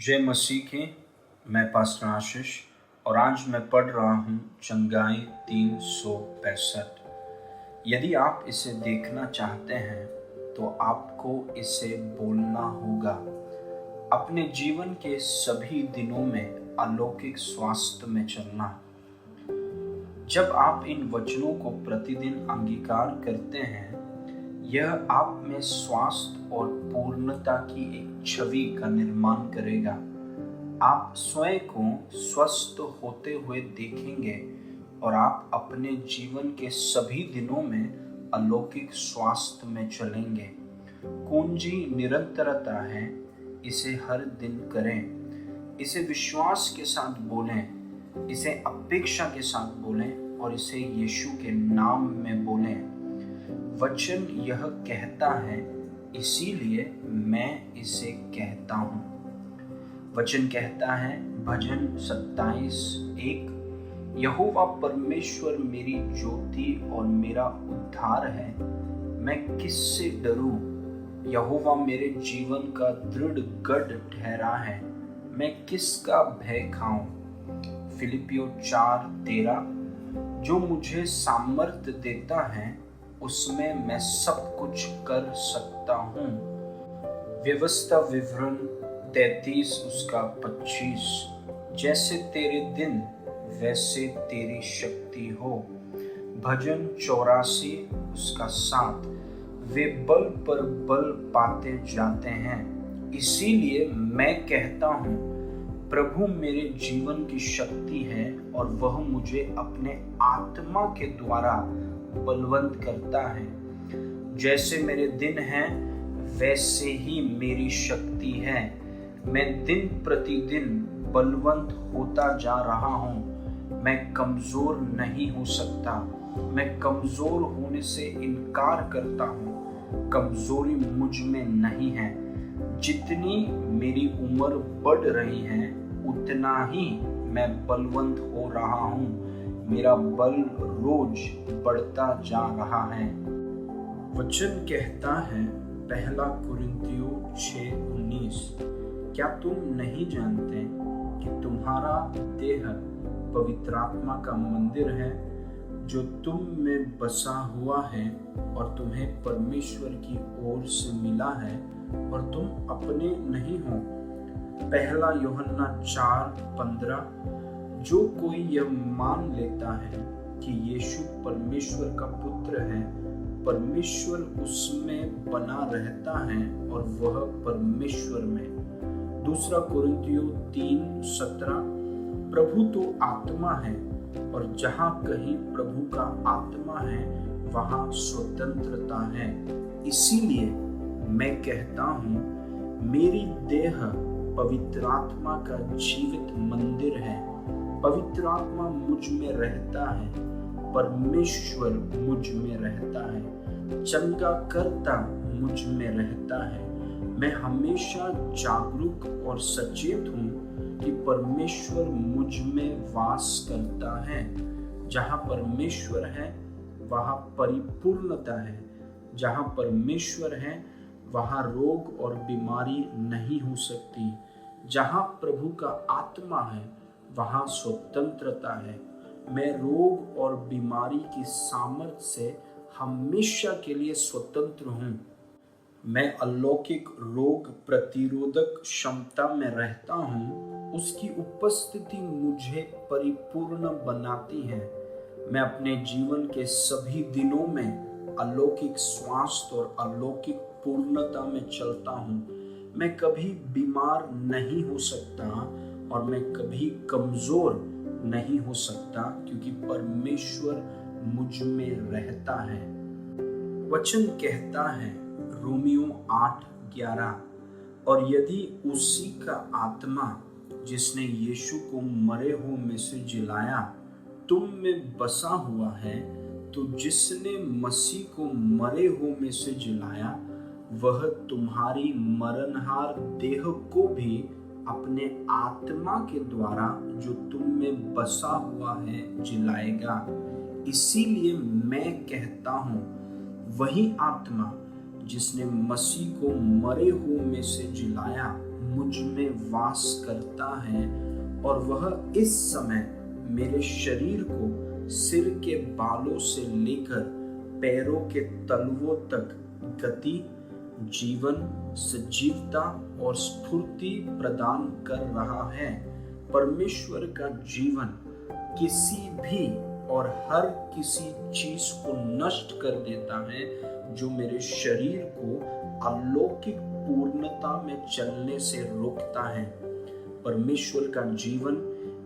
जय मसीह की। मैं पास्टर आशीष और आज मैं पढ़ रहा हूँ चंगाई 365। यदि आप इसे देखना चाहते हैं तो आपको इसे बोलना होगा। अपने जीवन के सभी दिनों में अलौकिक स्वास्थ्य में चलना। जब आप इन वचनों को प्रतिदिन अंगीकार करते हैं, यह आप में स्वास्थ्य और पूर्णता की एक छवि का निर्माण करेगा। आप स्वयं को स्वस्थ होते हुए देखेंगे और आप अपने जीवन के सभी दिनों में अलौकिक स्वास्थ्य में चलेंगे। कुंजी निरंतरता है। इसे हर दिन करें, इसे विश्वास के साथ बोलें, इसे अपेक्षा के साथ बोलें और इसे यीशु के नाम में बोलें। वचन यह कहता है, इसीलिए मैं इसे कहता हूँ। वचन कहता है भजन 27:1, यहोवा परमेश्वर मेरी ज्योति और मेरा उद्धार है, मैं किससे डरूं। यहोवा मेरे जीवन का दृढ़ गढ़ ठहरा है, मैं किसका भय खाऊं। फिलिपियों 4:13, जो मुझे सामर्थ्य देता है उसमें मैं सब कुछ कर सकता हूँ। व्यवस्था विवरण 33:25, जैसे तेरे दिन वैसे तेरी शक्ति हो। भजन 84:7, वे बल पर बल पाते जाते हैं, इसीलिए मैं कहता हूँ प्रभु मेरे जीवन की शक्ति है और वह मुझे अपने आत्मा के द्वारा बलवंत करता है। जैसे मेरे दिन हैं वैसे ही मेरी शक्ति है। मैं दिन प्रतिदिन बलवंत होता जा रहा हूँ। मैं कमजोर नहीं हो सकता। मैं कमजोर होने से इनकार करता हूँ। कमजोरी मुझ में नहीं है। जितनी मेरी उम्र बढ़ रही है उतना ही मैं बलवंत हो रहा हूँ। मेरा बल रोज बढ़ता जा रहा है। वचन कहता है पहला कुरिन्थियों 6:19, क्या तुम नहीं जानते कि तुम्हारा देह पवित्र आत्मा का मंदिर है जो तुम में बसा हुआ है और तुम्हें परमेश्वर की ओर से मिला है और तुम अपने नहीं हो। पहला यूहन्ना 4:15, जो कोई यह मान लेता है कि यीशु परमेश्वर का पुत्र है, परमेश्वर उसमें बना रहता है और वह परमेश्वर में। दूसरा कुरिन्थियों 3:17, प्रभु तो आत्मा है और जहाँ कहीं प्रभु का आत्मा है वहाँ स्वतंत्रता है। इसीलिए मैं कहता हूँ मेरी देह पवित्र आत्मा का जीवित मंदिर है। पवित्र आत्मा मुझ में रहता है, परमेश्वर मुझ में रहता है, चंगा करता मुझ में रहता है। मैं हमेशा जागरूक और सचेत हूँ कि परमेश्वर मुझ में वास करता है। जहाँ परमेश्वर है वहाँ परिपूर्णता है। जहाँ परमेश्वर है वहाँ रोग और बीमारी नहीं हो सकती। जहाँ प्रभु का आत्मा है वहाँ स्वतंत्रता है। मैं रोग और बीमारी की सामर्थ्य से हमेशा के लिए स्वतंत्र हूँ। मैं अलौकिक रोग प्रतिरोधक क्षमता में रहता हूँ। उसकी उपस्थिति मुझे परिपूर्ण बनाती है। मैं अपने जीवन के सभी दिनों में अलौकिक स्वास्थ्य और अलौकिक पूर्णता में चलता हूँ। मैं कभी बीमार नहीं हो सकता और मैं कभी कमजोर नहीं हो सकता क्योंकि परमेश्वर मुझ में रहता है। वचन कहता है रोमियो 8:11, और यदि उसी का आत्मा जिसने यीशु को मरे हुए में से जिलाया तुम में बसा हुआ है, तो जिसने मसीह को मरे हुए में से जिलाया वह तुम्हारी मरणहार देह को भी अपने आत्मा के द्वारा जो तुम में बसा हुआ है जिलाएगा। इसीलिए मैं कहता हूँ वही आत्मा जिसने मसीह को मरे हुए में से जिलाया मुझ में वास करता है और वह इस समय मेरे शरीर को सिर के बालों से लेकर पैरों के तलवों तक गति, जीवन, सजीवता और स्फूर्ति प्रदान कर रहा है। परमेश्वर का जीवन किसी भी और हर किसी चीज को नष्ट कर देता है जो मेरे शरीर को अलौकिक पूर्णता में चलने से रोकता है। परमेश्वर का जीवन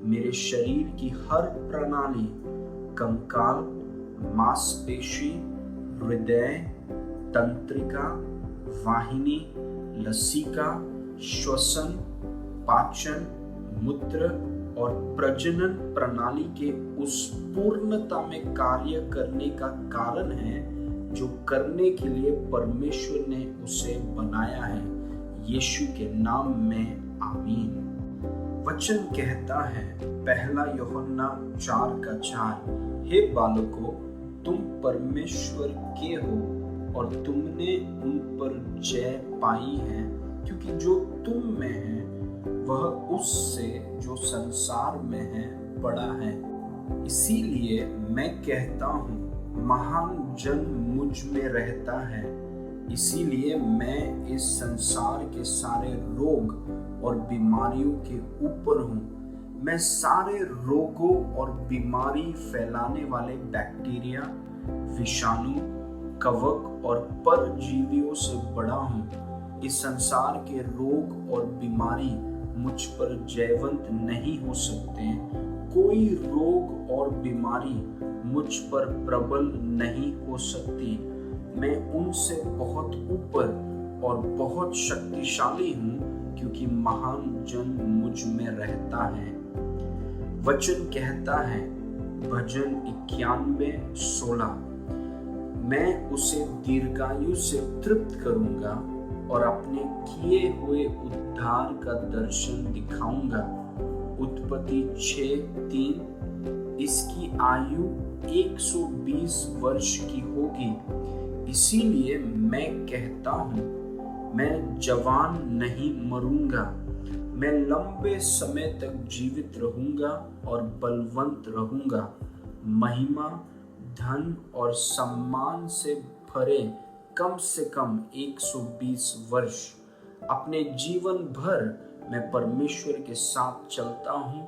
मेरे शरीर की हर प्रणाली, कंकाल, मांसपेशी, हृदय, तंत्रिका, वाहिनी, लसिका, श्वसन, पाचन, मूत्र और प्रजनन प्रणाली के उस पूर्णता में कार्य करने का कारण है जो करने के लिए परमेश्वर ने उसे बनाया है। यीशु के नाम में आमीन। वचन कहता है 1 यूहन्ना 4:4, हे बालकों, तुम परमेश्वर के हो और तुमने उन पर जय पाई है, क्योंकि जो तुम में है वह उससे जो संसार में है बड़ा है। इसीलिए मैं कहता हूँ, महान जन मुझ में रहता है, इसीलिए मैं इस संसार के सारे रोग और बीमारियों के ऊपर हूँ। मैं सारे रोगों और बीमारी फैलाने वाले बैक्टीरिया, विषाणु, कवक और परजीवियों से बड़ा हूँ। इस संसार के रोग और बीमारी मुझ पर जयवंत नहीं हो सकते। कोई रोग और बीमारी मुझ पर प्रबल नहीं हो सकती। मैं उनसे बहुत ऊपर और बहुत शक्तिशाली हूँ, क्योंकि महान जन मुझ में रहता है। वचन कहता है भजन 91:16, मैं उसे दीर्घायु से तृप्त करूंगा और अपने किए हुए उद्धार का दर्शन दिखाऊंगा। उत्पत्ति 6:3, इसकी आयु 120 वर्ष की होगी। इसीलिए मैं कहता हूँ, मैं जवान नहीं मरूंगा, मैं लंबे समय तक जीवित रहूंगा और बलवंत रहूंगा। महिमा, धन और सम्मान से भरे कम से कम 120 वर्ष। अपने जीवन भर मैं परमेश्वर के साथ चलता हूँ।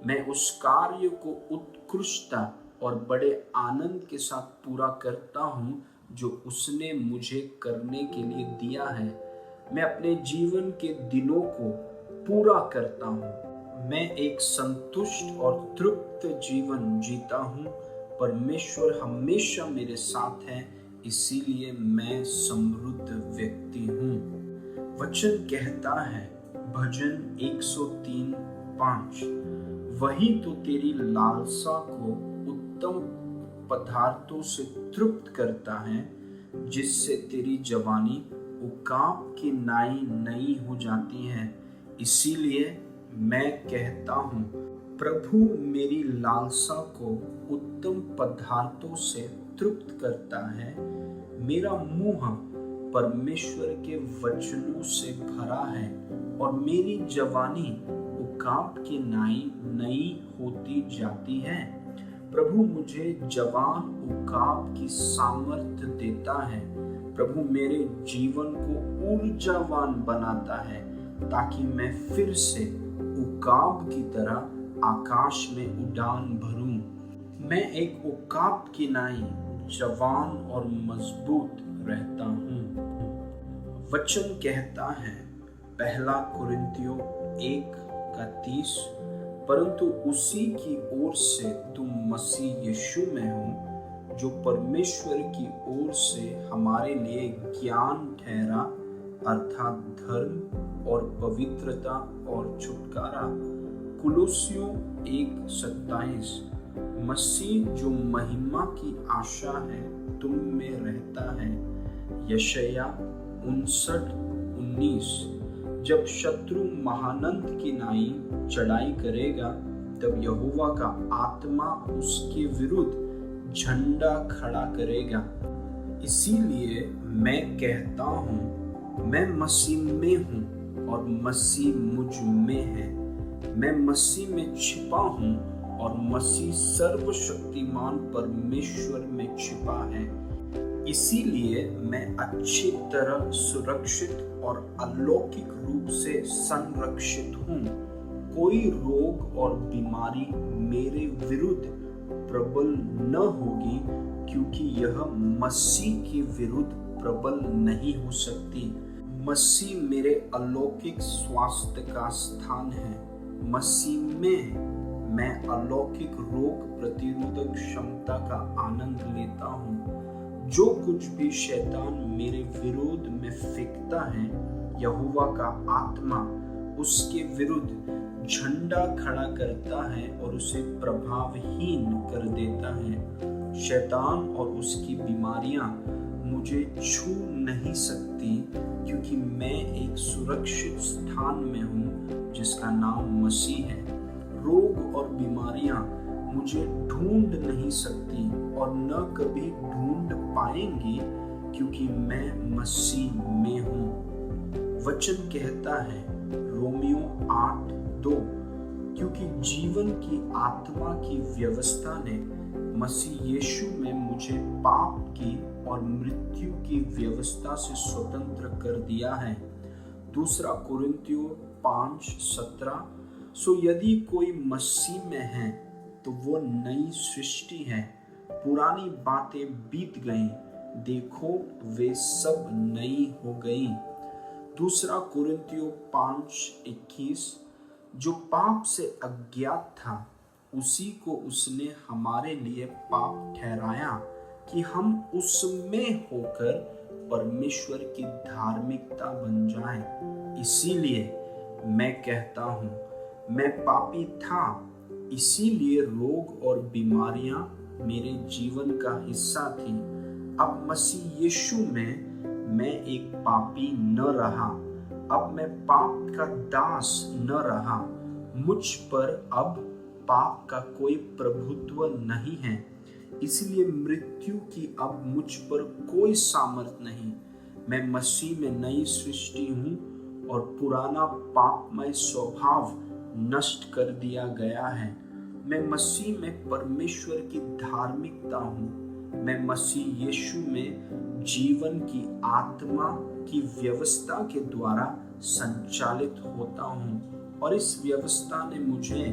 मैं उस कार्य को उत्कृष्टता और बड़े आनंद के साथ पूरा करता हूँ जो उसने मुझे करने के लिए दिया है। मैं अपने जीवन के दिनों को पूरा करता हूँ। मैं एक संतुष्ट और तृप्त जीवन जीता हूँ। परमेश्वर हमेशा मेरे साथ है, इसीलिए मैं समृद्ध व्यक्ति हूँ। वचन कहता है भजन 103:5, वही तो तेरी लालसा को उत्तम पदार्थों से तृप्त करता है, जिससे तेरी जवानी उकाब की नाई नई हो जाती है। इसीलिए मैं कहता हूँ, प्रभु मेरी लालसा को उत्तम पदार्थों से तृप्त करता है। मेरा मुंह परमेश्वर के वचनों से भरा है और मेरी जवानी उकाब की नाई नई होती जाती है। प्रभु मुझे जवान उकाब की सामर्थ्य देता है। प्रभु मेरे जीवन को ऊर्जावान बनाता है, ताकि मैं फिर से उकाब की तरह आकाश में उड़ान भरूं। मैं एक उकाब की नाई जवान और मजबूत रहता हूँ। वचन कहता है 1 कुरिन्थियों 1:30, परंतु उसी की ओर से तुम मसीह यीशु में हो, जो परमेश्वर की ओर से हमारे लिए ज्ञान ठहरा, अर्थात धर्म और पवित्रता और छुटकारा। कुलुस्सियों 1:27, मसीह जो महिमा की आशा है तुम में रहता है। यशायाह 59:19, जब शत्रु महानंद की नाई चढ़ाई करेगा, तब यहोवा का आत्मा उसके विरुद्ध झंडा खड़ा करेगा। इसीलिए मैं कहता हूँ, मैं मसीह में हूँ, और मसीह मुझ में है। मैं मसीह में छिपा हूँ और मसीह सर्वशक्तिमान परमेश्वर में छिपा है। इसीलिए मैं अच्छी तरह सुरक्षित और अलौकिक रूप से संरक्षित हूँ। कोई रोग और बीमारी मेरे विरुद्ध प्रबल न होगी, क्योंकि यह मसीह के विरुद्ध प्रबल नहीं हो सकती। मसीह मेरे अलौकिक स्वास्थ्य का स्थान है। मसीह में मैं अलौकिक रोग प्रतिरोधक क्षमता का आनंद लेता हूँ। जो कुछ भी शैतान मेरे विरोध में फेंकता है, यहोवा का आत्मा उसके विरुद्ध झंडा खड़ा करता है और उसे प्रभावहीन कर देता है। शैतान और उसकी बीमारियां मुझे छू नहीं सकती, क्योंकि मैं एक सुरक्षित स्थान में हूँ जिसका नाम मसीह है। रोग और बीमारियां मुझे ढूंढ नहीं सकती और न कभी ढूंढ पाएंगी, क्योंकि मैं मसीह में हूँ। वचन कहता है रोमियो 8:2, क्योंकि जीवन की आत्मा की व्यवस्था ने मसीह यीशु में मुझे पाप की और मृत्यु की व्यवस्था से स्वतंत्र कर दिया है। 2 कुरिन्थियों 5:17, सो यदि कोई मसीह में है तो वो नई सृष्टि है, पुरानी बातें बीत गईं, देखो वे सब नई हो गईं। 2 कुरिन्थियों 5:21, जो पाप से अज्ञात था उसी को उसने हमारे लिए पाप ठहराया, कि हम उसमें होकर परमेश्वर की धार्मिकता बन जाएं। इसीलिए मैं कहता हूँ, मैं पापी था, इसीलिए रोग और बीमारियां मेरे जीवन का हिस्सा थी। अब मसीह यीशु में मैं एक पापी न रहा। अब मैं पाप का दास न रहा। मुझ पर अब पाप का कोई प्रभुत्व नहीं है। इसलिए मृत्यु की अब मुझ पर कोई सामर्थ नहीं। मैं मसीह में नई सृष्टि हूँ और पुराना पापमय स्वभाव नष्ट कर दिया गया है। मैं मसीह में परमेश्वर की धार्मिकता हूँ। मैं मसीह यीशु में जीवन की आत्मा की व्यवस्था के द्वारा संचालित होता हूँ और इस व्यवस्था ने मुझे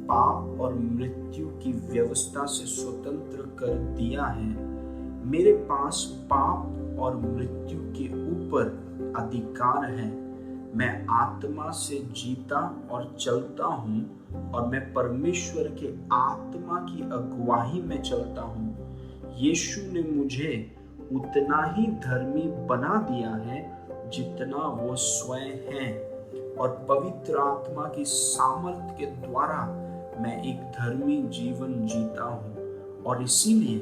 पाप और मृत्यु की व्यवस्था से स्वतंत्र कर दिया है। मेरे पास पाप और मृत्यु के ऊपर अधिकार है। मैं आत्मा से जीता और चलता हूँ और मैं परमेश्वर के आत्मा की अगुवाई में चलता हूँ। यीशु ने मुझे उतना ही धर्मी बना दिया है जितना वो स्वयं है, और पवित्र आत्मा की सामर्थ के द्वारा मैं एक धर्मी जीवन जीता हूँ और इसीलिए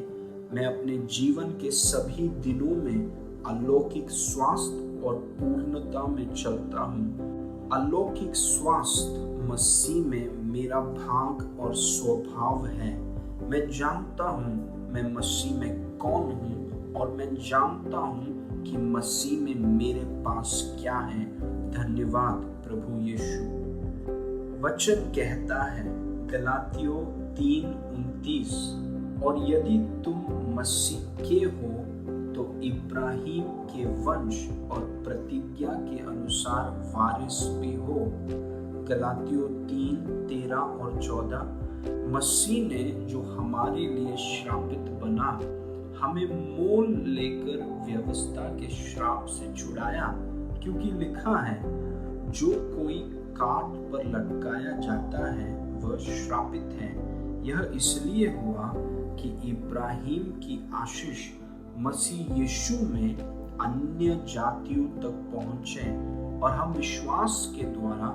मैं अपने जीवन के सभी दिनों में अलौकिक स्वास्थ्य और पूर्णता में चलता हूँ। अलौकिक स्वास्थ्य मसीह में मेरा भाग और स्वभाव है। मैं जानता हूँ मैं मसीह में कौन हूँ और मैं जानता हूँ कि मसीह में मेरे पास क्या है। धन्यवाद प्रभु यीशु। वचन कहता है गलातियों 3:29, और यदि तुम मसीह के हो तो इब्राहिम के वंश और प्रतिज्ञा के अनुसार वारिस भी हो। गलातियों 3:13 और 14, मसीह ने जो हमारे लिए श्रापित बना हमें मोल लेकर व्यवस्था के श्राप से छुड़ाया, क्योंकि लिखा है जो कोई काट पर लटकाया जाता है वह श्रापित है। यह इसलिए हुआ कि इब्राहिम की आशीष मसीह यीशु में अन्य जातियों तक पहुंचे और हम विश्वास के द्वारा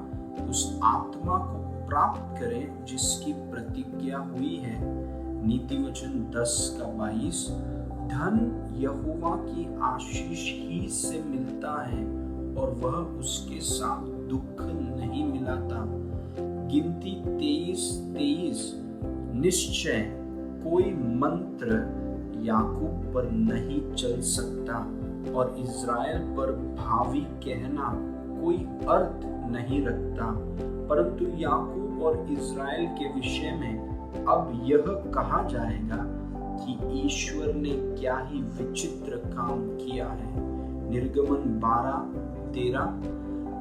उस आत्मा को प्राप्त करें जिसकी प्रतिज्ञा हुई है। नीति वचन 10:22, धन यहोवा की आशीष ही से मिलता है और वह उसके साथ दुख नहीं मिलाता। गिनती 23:23, निश्चय कोई मंत्र याकूब पर नहीं चल सकता और इज़राइल पर भावी कहना कोई अर्थ नहीं रखता। परंतु याकूब और इज़राइल के विषय में अब यह कहा जाएगा कि ईश्वर ने क्या ही विचित्र काम किया है। निर्गमन 12:13।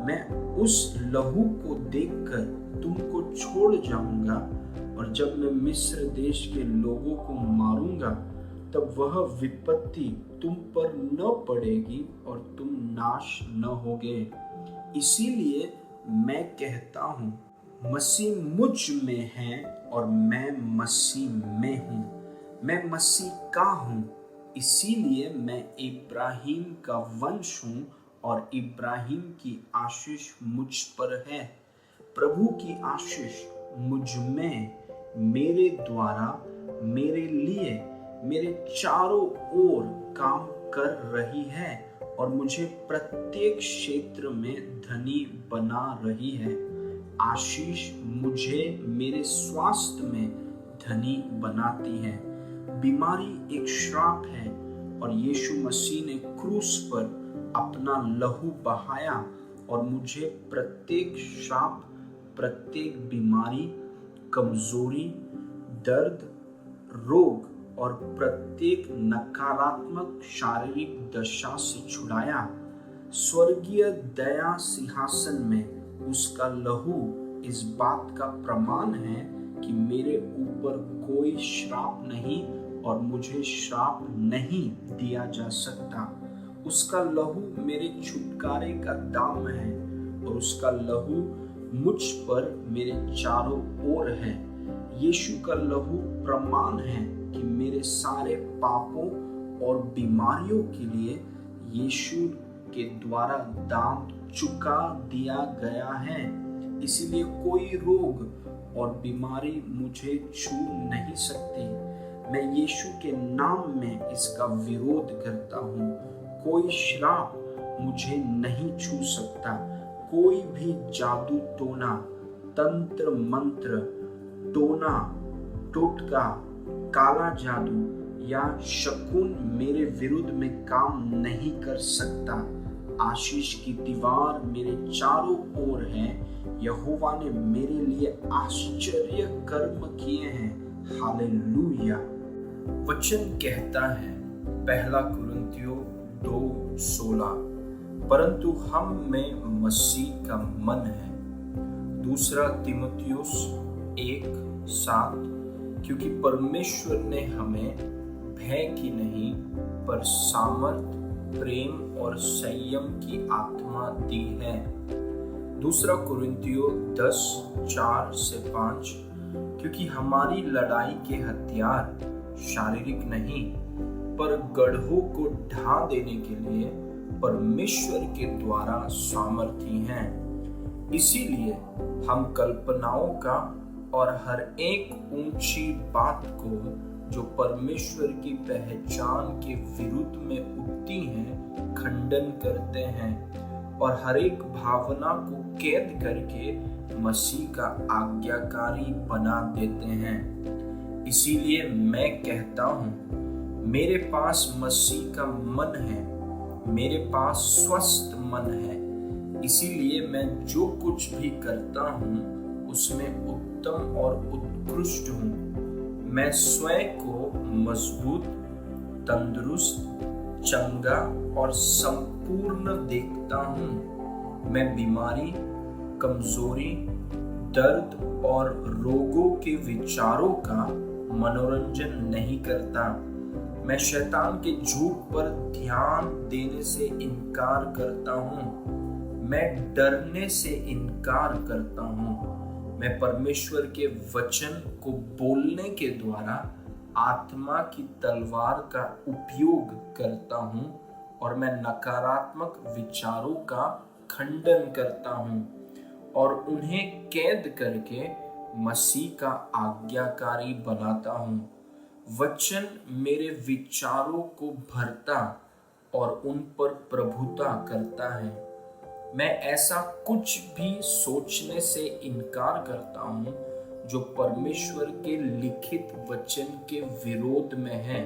मैं उस लहू को देखकर तुमको छोड़ जाऊंगा, और जब मैं मिस्र देश के लोगों को मारूंगा तब वह विपत्ति तुम पर न पड़ेगी और तुम नाश न होगे। इसीलिए मैं कहता हूँ, मसीह मुझ में है और मैं मसीह में हूँ। मैं मसीह का हूँ, इसीलिए मैं इब्राहिम का वंश हूँ और इब्राहिम की आशीष मुझ पर है। प्रभु की आशीष मुझ में, मेरे द्वारा, मेरे लिए, मेरे चारों ओर काम कर रही है और मुझे प्रत्येक क्षेत्र में धनी बना रही है। आशीष मुझे मेरे स्वास्थ्य में धनी बनाती है। बीमारी एक श्राप है और यीशु मसीह ने क्रूस पर अपना लहू बहाया और मुझे प्रत्येक श्राप, प्रत्येक बीमारी, कमजोरी, दर्द, रोग और प्रत्येक नकारात्मक शारीरिक दशा से छुड़ाया। स्वर्गीय दया सिंहासन में उसका लहू इस बात का प्रमाण है कि मेरे ऊपर कोई श्राप नहीं और मुझे श्राप नहीं दिया जा सकता। उसका लहू मेरे छुटकारे का दाम है और उसका लहू मुझ पर मेरे चारों ओर है। यीशु का लहू प्रमाण है कि मेरे सारे पापों और बीमारियों के लिए यीशु के द्वारा दाम चुका दिया गया है। इसीलिए कोई रोग और बीमारी मुझे छू नहीं सकती। मैं यीशु के नाम में इसका विरोध करता हूँ। कोई श्राप मुझे नहीं छू सकता। कोई भी जादू टोना, तंत्र मंत्र, टोना टोटका, काला जादू या शकुन मेरे विरुद्ध में काम नहीं कर सकता। आशीष की दीवार मेरे चारों ओर है। यहोवा ने मेरे लिए आश्चर्य कर्म किए हैं। हालेलुया। वचन कहता है, पहला कुरिन्थियों 2:16, परंतु हम में मसीह का मन है। दूसरा तीमुथियुस 1:7, क्योंकि परमेश्वर ने हमें भय की नहीं पर सामर्थ, प्रेम और संयम की आत्मा दी है। दूसरा कुरिन्थियों 10:4-5, क्योंकि हमारी लड़ाई के हथियार शारीरिक नहीं पर गढ़ों को ढा देने के लिए परमेश्वर के द्वारा सामर्थी हैं। इसीलिए हम कल्पनाओं का और हर एक ऊंची बात को जो परमेश्वर की पहचान के विरुद्ध में उठती हैं खंडन करते हैं और हर एक भावना को कैद करके मसीह का आज्ञाकारी बना देते हैं। इसीलिए मैं कहता हूँ, मेरे पास मसीह का मन है, मेरे पास स्वस्थ मन है। इसीलिए मैं जो कुछ भी करता हूँ उसमें उत्तम और उत्कृष्ट हूँ। मैं स्वयं को मजबूत, तंदुरुस्त, चंगा और संपूर्ण देखता हूँ। मैं बीमारी, कमजोरी, दर्द और रोगों के विचारों का मनोरंजन नहीं करता। मैं शैतान के झूठ पर ध्यान देने से इनकार करता हूँ। मैं डरने से इनकार करता हूँ। मैं परमेश्वर के वचन को बोलने के द्वारा आत्मा की तलवार का उपयोग करता हूँ और मैं नकारात्मक विचारों का खंडन करता हूँ और उन्हें कैद करके मसीह का आज्ञाकारी बनाता हूँ। वचन मेरे विचारों को भरता और उन पर प्रभुता करता है। मैं ऐसा कुछ भी सोचने से इनकार करता हूँ जो परमेश्वर के लिखित वचन के विरोध में है,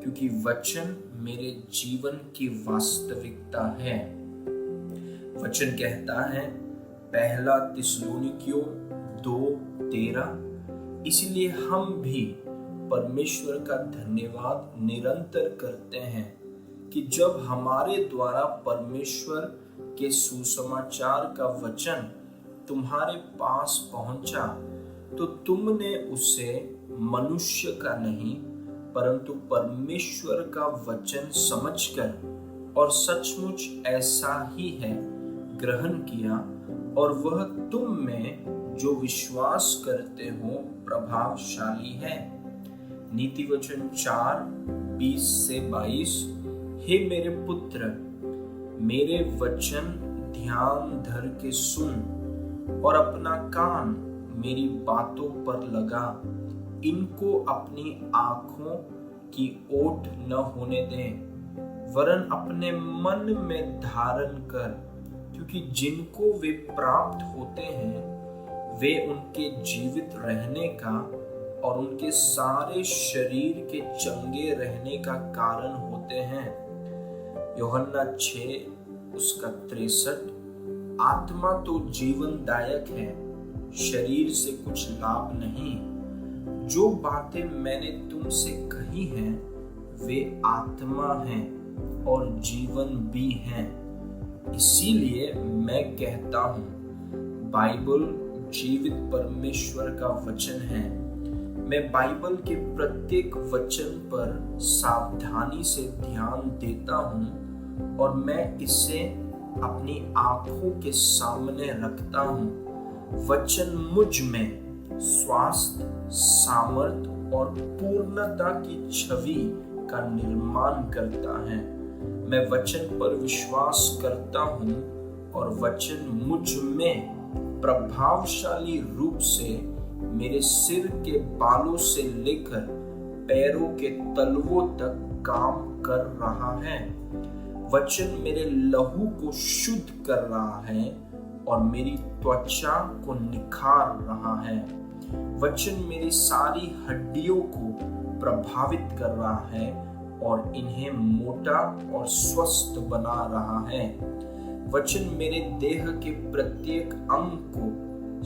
क्योंकि वचन मेरे जीवन की वास्तविकता है। वचन कहता है, पहला थिस्सलुनीकियों 2:13, इसलिए हम भी परमेश्वर का धन्यवाद निरंतर करते हैं कि जब हमारे द्वारा परमेश्वर के सुसमाचार का वचन तुम्हारे पास पहुंचा तो तुमने उसे मनुष्य का नहीं परंतु परमेश्वर का वचन समझकर और सचमुच ऐसा ही है ग्रहण किया, और वह तुम में जो विश्वास करते हो प्रभावशाली है। नीति वचन 4:20-22, हे मेरे पुत्र, मेरे वचन ध्यान धर के सुन और अपना कान मेरी बातों पर लगा, इनको अपनी आंखों की ओट न होने दे, वरन अपने मन में धारण कर, क्योंकि जिनको वे प्राप्त होते हैं वे उनके जीवित रहने का और उनके सारे शरीर के चंगे रहने का कारण होते हैं। यूहन्ना 6:63, आत्मा तो जीवनदायक है, शरीर से कुछ लाभ नहीं। जो बातें मैंने तुमसे कही हैं वे आत्मा हैं और जीवन भी हैं। इसीलिए मैं कहता हूं, बाइबल जीवित परमेश्वर का वचन है। मैं बाइबल के प्रत्येक वचन पर सावधानी से ध्यान देता हूं और मैं इसे अपनी आंखों के सामने रखता हूं। वचन मुझ में स्वास्थ्य, सामर्थ और पूर्णता की छवि का निर्माण करता है। मैं वचन पर विश्वास करता हूं और वचन मुझ में प्रभावशाली रूप से मेरे सिर के बालों से लेकर पैरों के तलवों तक काम कर रहा है। वचन मेरे लहू को शुद्ध कर रहा है और मेरी त्वचा को निखार रहा है। वचन मेरी सारी हड्डियों को प्रभावित कर रहा है और इन्हें मोटा और स्वस्थ बना रहा है। वचन मेरे देह के प्रत्येक अंग को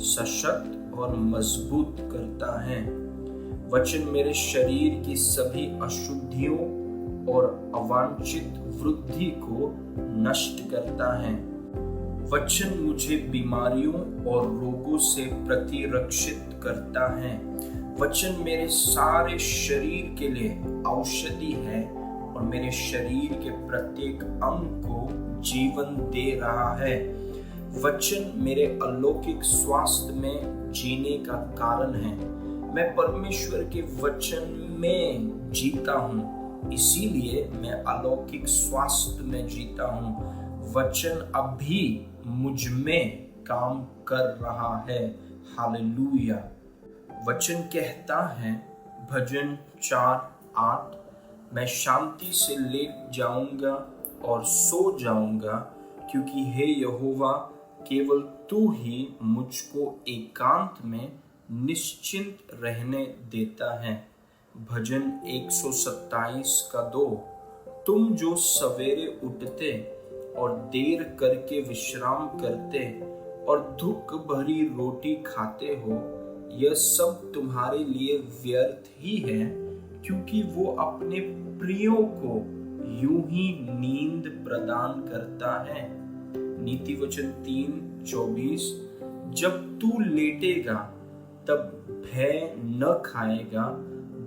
सशक्त और मजबूत करता है। वचन मेरे शरीर की सभी अशुद्धियों और अवांछित वृद्धि को नष्ट करता है। वचन मुझे बीमारियों और रोगों से प्रतिरक्षित करता है। वचन मेरे सारे शरीर के लिए औषधि है और मेरे शरीर के प्रत्येक अंग को जीवन दे रहा है। वचन मेरे अलौकिक स्वास्थ्य में जीने का कारण है। मैं परमेश्वर के वचन में जीता हूँ, इसीलिए मैं अलौकिक स्वास्थ्य में जीता हूँ। वचन अभी मुझ में काम कर रहा है। हालेलुया। वचन कहता है, भजन 4:8, मैं शांति से लेट जाऊंगा और सो जाऊंगा, क्योंकि हे यहोवा केवल तू ही मुझको एकांत में निश्चिंत रहने देता है। भजन 127:2, तुम जो सवेरे उठते और देर करके विश्राम करते और दुख भरी रोटी खाते हो, यह सब तुम्हारे लिए व्यर्थ ही है, क्योंकि वो अपने प्रियों को यूं ही नींद प्रदान करता है। नीति वचन 3:24, जब तू लेटेगा तब भय न खाएगा,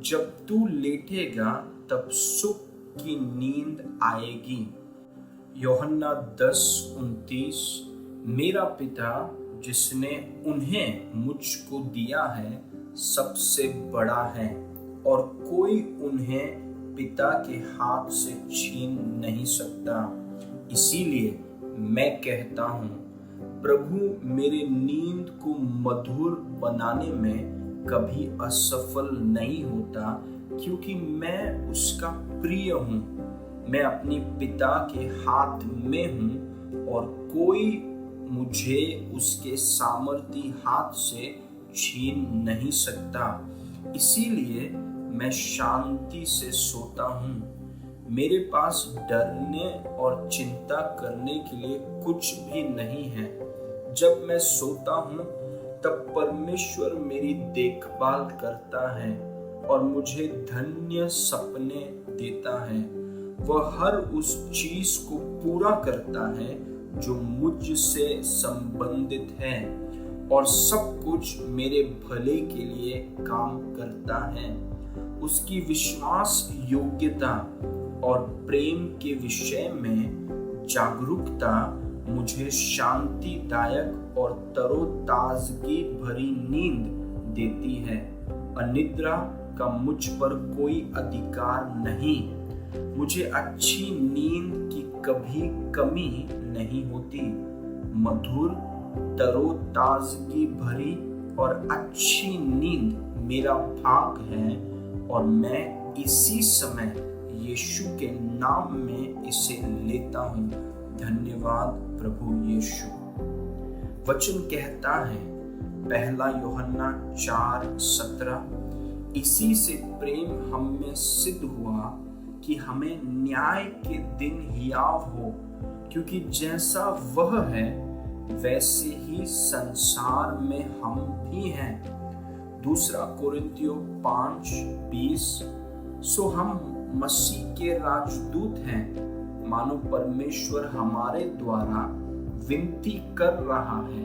जब तू लेटेगा तब सुख की नींद आएगी। यूहन्ना 10:29, मेरा पिता जिसने उन्हें मुझको दिया है सबसे बड़ा है और कोई उन्हें पिता के हाथ से छीन नहीं सकता। इसीलिए मैं कहता हूँ, प्रभु मेरे नींद को मधुर बनाने में कभी असफल नहीं होता, क्योंकि मैं उसका प्रिय हूँ। मैं अपने पिता के हाथ में हूँ और कोई मुझे उसके सामर्थी हाथ से छीन नहीं सकता। इसीलिए मैं शांति से सोता हूँ। मेरे पास डरने और चिंता करने के लिए कुछ भी नहीं है। जब मैं सोता हूँ तब परमेश्वर मेरी देखभाल करता है और मुझे धन्य सपने देता है। वह हर उस चीज को पूरा करता है जो मुझसे संबंधित है और सब कुछ मेरे भले के लिए काम करता है। उसकी विश्वास योग्यता और प्रेम के विषय में जागरूकता मुझे शांतिदायक और तरोताजगी भरी नींद देती है। अनिद्रा का मुझ पर कोई अधिकार नहीं। मुझे अच्छी नींद की कभी कमी नहीं होती। मधुर, तरोताजगी भरी और अच्छी नींद मेरा भाग है और मैं इसी समय यीशु के नाम में इसे लेता हूँ। धन्यवाद प्रभु यीशु। वचन कहता है 1 यूहन्ना 4:17, इसी से प्रेम हम में सिद्ध हुआ कि हमें न्याय के दिन हियाव हो, क्योंकि जैसा वह है वैसे ही संसार में हम भी हैं। 2 कोरिन्थियों 5:20, सो हम मसीह के राजदूत हैं, मानो परमेश्वर हमारे द्वारा विनती कर रहा है।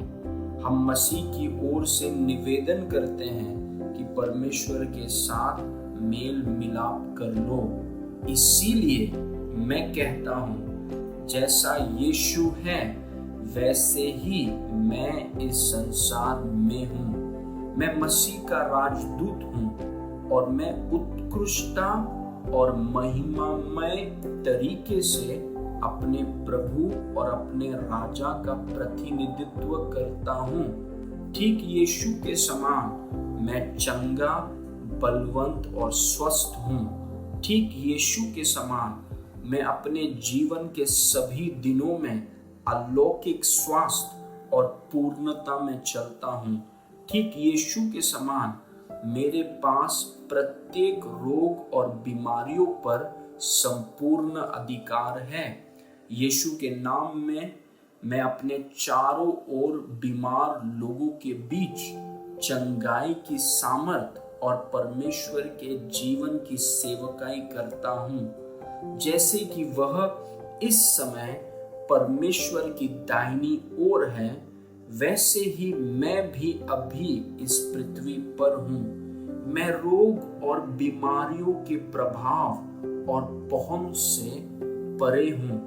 हम मसीह की ओर से निवेदन करते हैं कि परमेश्वर के साथ मेल मिलाप कर लो। इसीलिए मैं कहता हूँ, जैसा यीशु है वैसे ही मैं इस संसार में हूँ। मैं मसीह का राजदूत हूँ और मैं उत्कृष्टता और महिमामय तरीके से अपने प्रभु और अपने राजा का प्रतिनिधित्व करता हूँ। ठीक यीशु के समान मैं चंगा, बलवंत और स्वस्थ हूँ। ठीक यीशु के समान मैं अपने जीवन के सभी दिनों में अलौकिक स्वास्थ्य और पूर्णता में चलता हूँ। ठीक यीशु के समान मेरे पास प्रत्येक रोग और बीमारियों पर संपूर्ण अधिकार है। यीशु के नाम में मैं अपने चारों ओर बीमार लोगों के बीच चंगाई की सामर्थ और परमेश्वर के जीवन की सेवकाई करता हूँ। जैसे कि वह इस समय परमेश्वर की दाहिनी ओर है, वैसे ही मैं भी अभी इस पृथ्वी पर हूँ। मैं रोग और बीमारियों के प्रभाव और पहुंच से परे हूँ।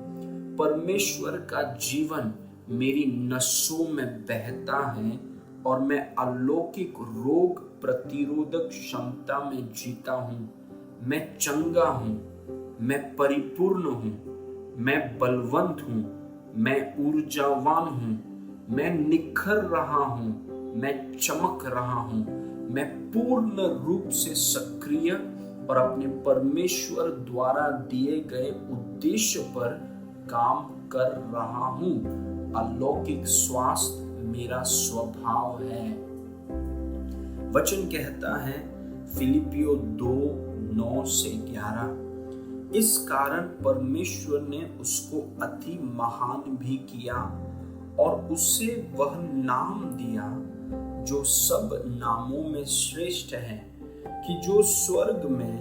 परमेश्वर का जीवन मेरी नसों में बहता है और मैं अलौकिक रोग प्रतिरोधक क्षमता में जीता हूँ। मैं चंगा हूँ, मैं परिपूर्ण हूँ, मैं बलवंत हूँ, मैं ऊर्जावान हूँ, मैं निखर रहा हूँ, मैं चमक रहा हूँ, मैं पूर्ण रूप से सक्रिय और अपने परमेश्वर द्वारा दिए गए उद्देश्य पर काम कर रहा हूँ। अलौकिक स्वास्थ्य मेरा स्वभाव है। वचन कहता है फिलिपियों 2:9-11, इस कारण परमेश्वर ने उसको अति महान भी किया और उसे वह नाम दिया जो सब नामों में श्रेष्ठ है, कि जो स्वर्ग में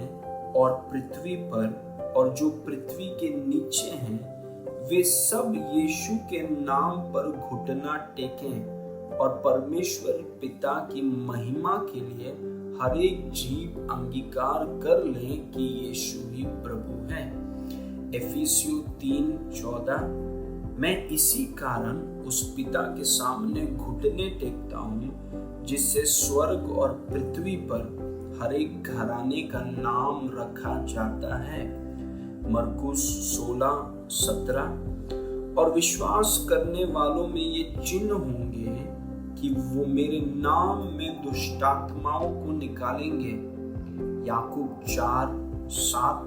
और पृथ्वी पर और जो पृथ्वी के नीचे हैं, वे सब यीशु के नाम पर घुटना टेकें और परमेश्वर पिता की महिमा के लिए हर एक जीव अंगीकार कर ले कि यीशु ही प्रभु है। एफिसियों 3:14, मैं इसी कारण उस पिता के सामने घुटने टेकता हूँ जिससे स्वर्ग और पृथ्वी पर हर एक घराने का नाम रखा जाता है। मरकुस 16:17, और विश्वास करने वालों में ये चिन्ह होंगे कि वो मेरे नाम में दुष्टात्माओं को निकालेंगे। याकूब 4:7,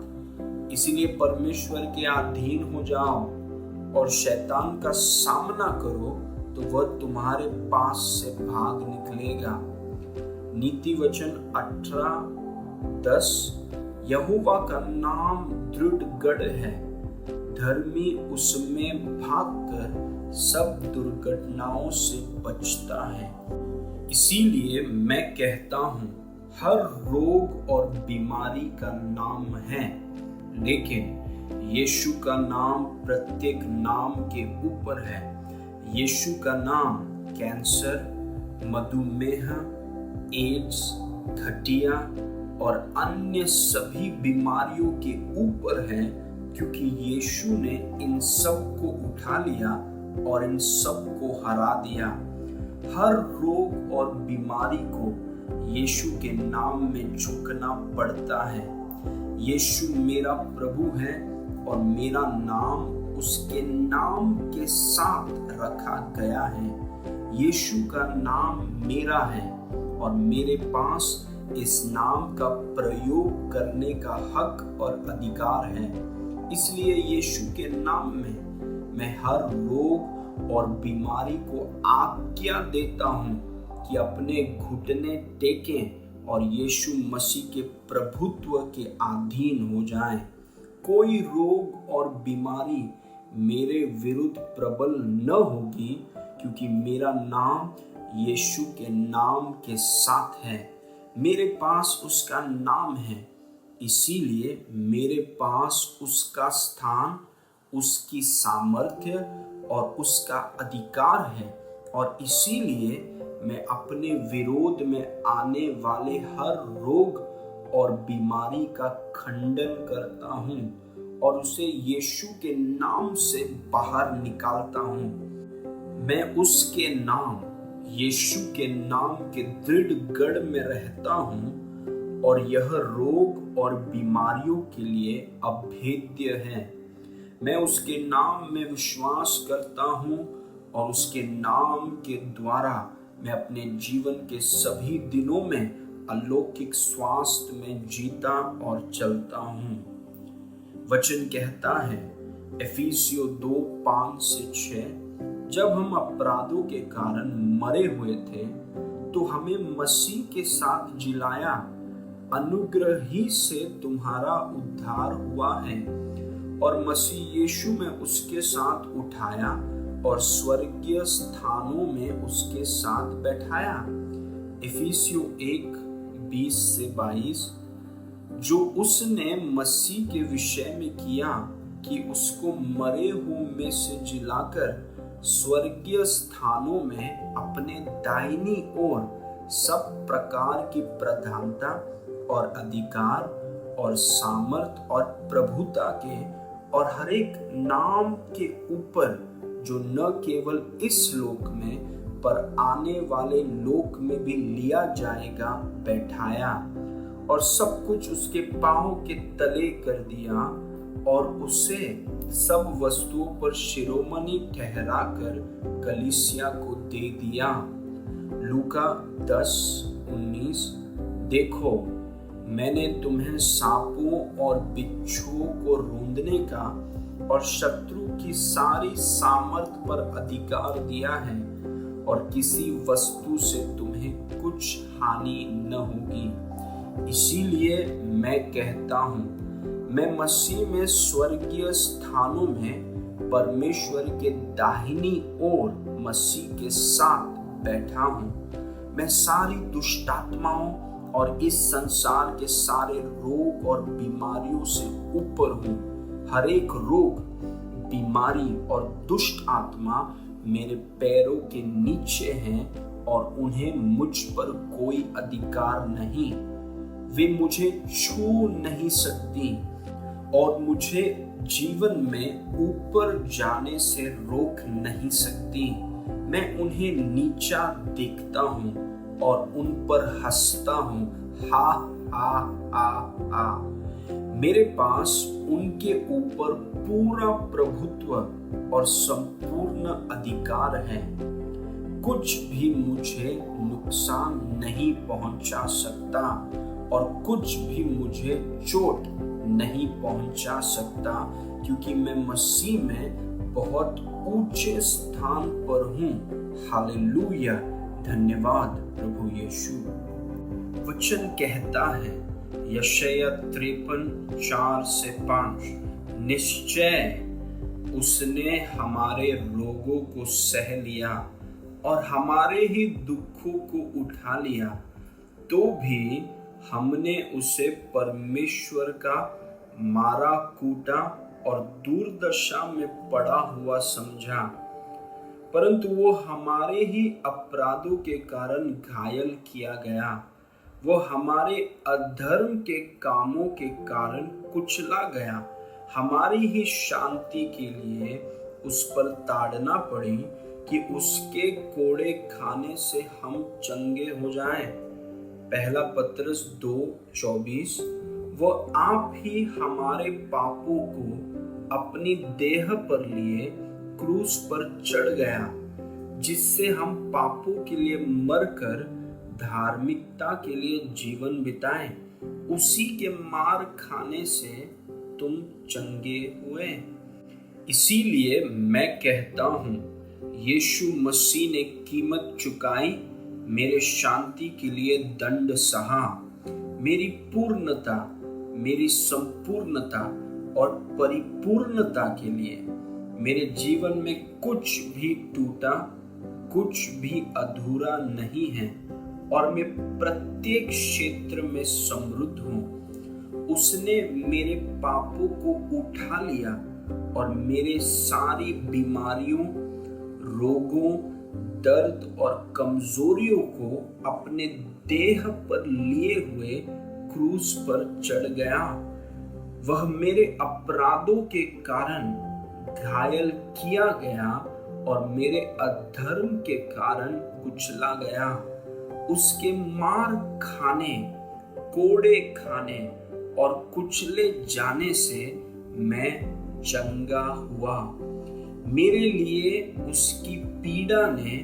इसलिए परमेश्वर के अधीन हो जाओ और शैतान का सामना करो तो वह तुम्हारे पास से भाग निकलेगा। नीति वचन 18:10, यहोवा का नाम दृढ़ गढ़ है, धर्मी उसमें भागकर सब दुर्घटनाओं से बचता है। इसीलिए मैं कहता हूँ, हर रोग और बीमारी का नाम है, लेकिन यीशु का नाम प्रत्येक नाम के ऊपर है। यीशु का नाम कैंसर, मधुमेह, एड्स, गठिया और अन्य सभी बीमारियों के ऊपर है, क्योंकि यीशु ने इन सब को उठा लिया और इन सब को हरा दिया। हर रोग और बीमारी को यीशु के नाम में झुकना पड़ता है। यीशु मेरा प्रभु है और मेरा नाम उसके नाम के साथ रखा गया है। यीशु का नाम मेरा है और मेरे पास इस नाम का प्रयोग करने का हक और अधिकार है। इसलिए यीशु के नाम में मैं हर रोग और बीमारी को आज्ञा देता हूँ कि अपने घुटने टेकें और यीशु मसीह के प्रभुत्व के अधीन हो जाएं। कोई रोग और बीमारी मेरे विरुद्ध प्रबल न होगी, क्योंकि मेरा नाम यीशु के नाम के साथ है। मेरे पास उसका नाम है, इसीलिए मेरे पास उसका स्थान, उसकी सामर्थ्य और उसका अधिकार है। और इसीलिए मैं अपने विरोध में आने वाले हर रोग और बीमारी का खंडन करता हूँ और उसे यीशु के नाम से बाहर निकालता हूँ। मैं उसके नाम, यीशु के नाम के दृढ़ गढ़ में रहता हूँ और यह रोग और बीमारियों के लिए अभेद्य है। मैं उसके नाम में विश्वास करता हूँ और उसके नाम के द्वारा मैं अपने जीवन के सभी दिनों में अलौकिक स्वास्थ्य में जीता और चलता हूँ। वचन कहता है एफिसियों 2:5-6, जब हम अपराधों के कारण मरे हुए थे तो हमें मसीह के साथ जिलाया, अनुग्रह ही से तुम्हारा उद्धार हुआ है और मसीह यीशु में उसके साथ उठाया और स्वर्गीय स्थानों में उसके साथ बैठाया। एफिसियों 1:20-22, जो उसने मसीह के विषय में किया कि उसको मरे हुओं में से जिलाकर स्वर्गीय स्थानों में अपने दाहिनी ओर सब प्रकार की प्रधानता और अधिकार और सामर्थ और प्रभुता के और हर एक नाम के ऊपर, जो न केवल इस लोक में पर आने वाले लोक में भी लिया जाएगा, बैठाया और सब कुछ उसके पांव के तले कर दिया और उसे सब वस्तुओं पर शिरोमणि ठहराकर कलीसिया को दे दिया। लूका 10:19, देखो मैंने तुम्हें सांपों और बिच्छुओं को रूंधने का और शत्रु की सारी सामर्थ पर अधिकार दिया है और किसी वस्तु से तुम्हें कुछ हानि न होगी। इसीलिए मैं कहता हूँ, मैं मसीह में स्वर्गीय स्थानों में परमेश्वर के दाहिनी ओर मसीह के साथ बैठा हूँ। मैं सारी दुष्टात्माओं और इस संसार के सारे रोग और बीमारियों से ऊपर हूँ। हर एक रोग, बीमारी और दुष्ट आत्मा मेरे पैरों के नीचे हैं और उन्हें मुझ पर कोई अधिकार नहीं। वे मुझे छू नहीं सकती और मुझे जीवन में ऊपर जाने से रोक नहीं सकती। मैं उन्हें नीचा देखता हूँ और उन पर हंसता हूँ। हा हा हा हा। मेरे पास उनके ऊपर पूरा प्रभुत्व और संपूर्ण अधिकार है। कुछ भी मुझे नुकसान नहीं पहुंचा सकता और कुछ भी मुझे चोट नहीं पहुंचा सकता, क्योंकि मैं मसीह में बहुत ऊंचे स्थान पर हूँ। हालेलुया, धन्यवाद प्रभु यीशु। वचन कहता है यशायाह 53:4-5, निश्चय उसने हमारे रोगों को सह लिया और हमारे ही दुखों को उठा लिया, तो भी हमने उसे परमेश्वर का मारा कूटा और दुर्दशा में पड़ा हुआ समझा। परंतु वो हमारे ही अपराधों के कारण घायल किया गया, वो हमारे अधर्म के कामों के कारण कुचला गया। हमारी ही शांति के लिए उस पर ताड़ना पड़ी कि उसके कोड़े खाने से हम चंगे हो जाएं। पहला पत्रस 2:24, वो आप ही हमारे पापों को अपनी देह पर लिए क्रूस पर चढ़ गया, जिससे हम पापों के लिए मरकर धार्मिकता के लिए जीवन बिताएं। उसी के मार खाने से तुम चंगे हुए। इसीलिए मैं कहता हूँ, यीशु मसीह ने कीमत चुकाई, मेरे शांति के लिए दंड सहा, मेरी पूर्णता, मेरी संपूर्णता और परिपूर्णता के लिए। मेरे जीवन में कुछ भी टूटा, कुछ भी अधूरा नहीं है और मैं प्रत्येक क्षेत्र में समृद्ध हूँ। उसने मेरे पापों को उठा लिया और मेरे सारी बीमारियों, रोगों, दर्द और कमजोरियों को अपने देह पर लिए हुए क्रूस पर चढ़ गया। वह मेरे अपराधों के कारण घायल किया गया और मेरे अधर्म के कारण कुचला गया। उसके मार खाने, कोड़े खाने और कुचले जाने से मैं चंगा हुआ। मेरे लिए उसकी पीड़ा ने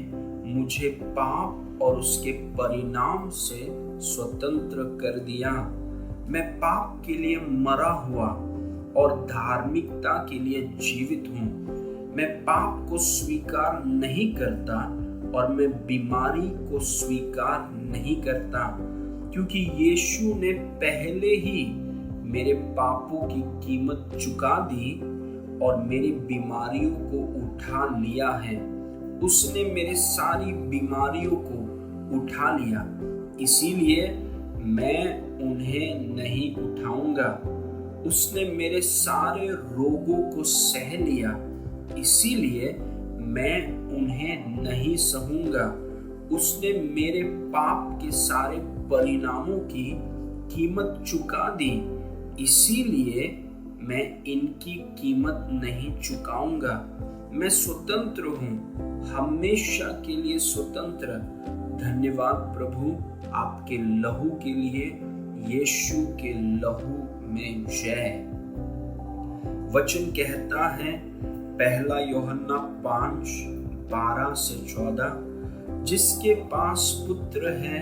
मुझे पाप और उसके परिणाम से स्वतंत्र कर दिया। मैं पाप के लिए मरा हुआ और धार्मिकता के लिए जीवित हूँ। मैं पाप को स्वीकार नहीं करता और मैं बीमारी को स्वीकार नहीं करता, क्योंकि यीशु ने पहले ही मेरे पापों की कीमत चुका दी और मेरी बीमारियों को उठा लिया है। उसने मेरे सारी बीमारियों को उठा लिया, इसीलिए मैं उन्हें नहीं उठाऊंगा। उसने मेरे सारे रोगों को सह लिया, इसीलिए मैं उन्हें नहीं सहूंगा। उसने मेरे पाप के सारे परिणामों की कीमत चुका दी, इसीलिए मैं इनकी कीमत नहीं चुकाऊंगा। मैं स्वतंत्र हूँ, हमेशा के लिए स्वतंत्र। धन्यवाद प्रभु आपके लहू के लिए। यीशु के लहू में जय। वचन कहता है पहला यूहन्ना 5:12-14, जिसके पास पुत्र है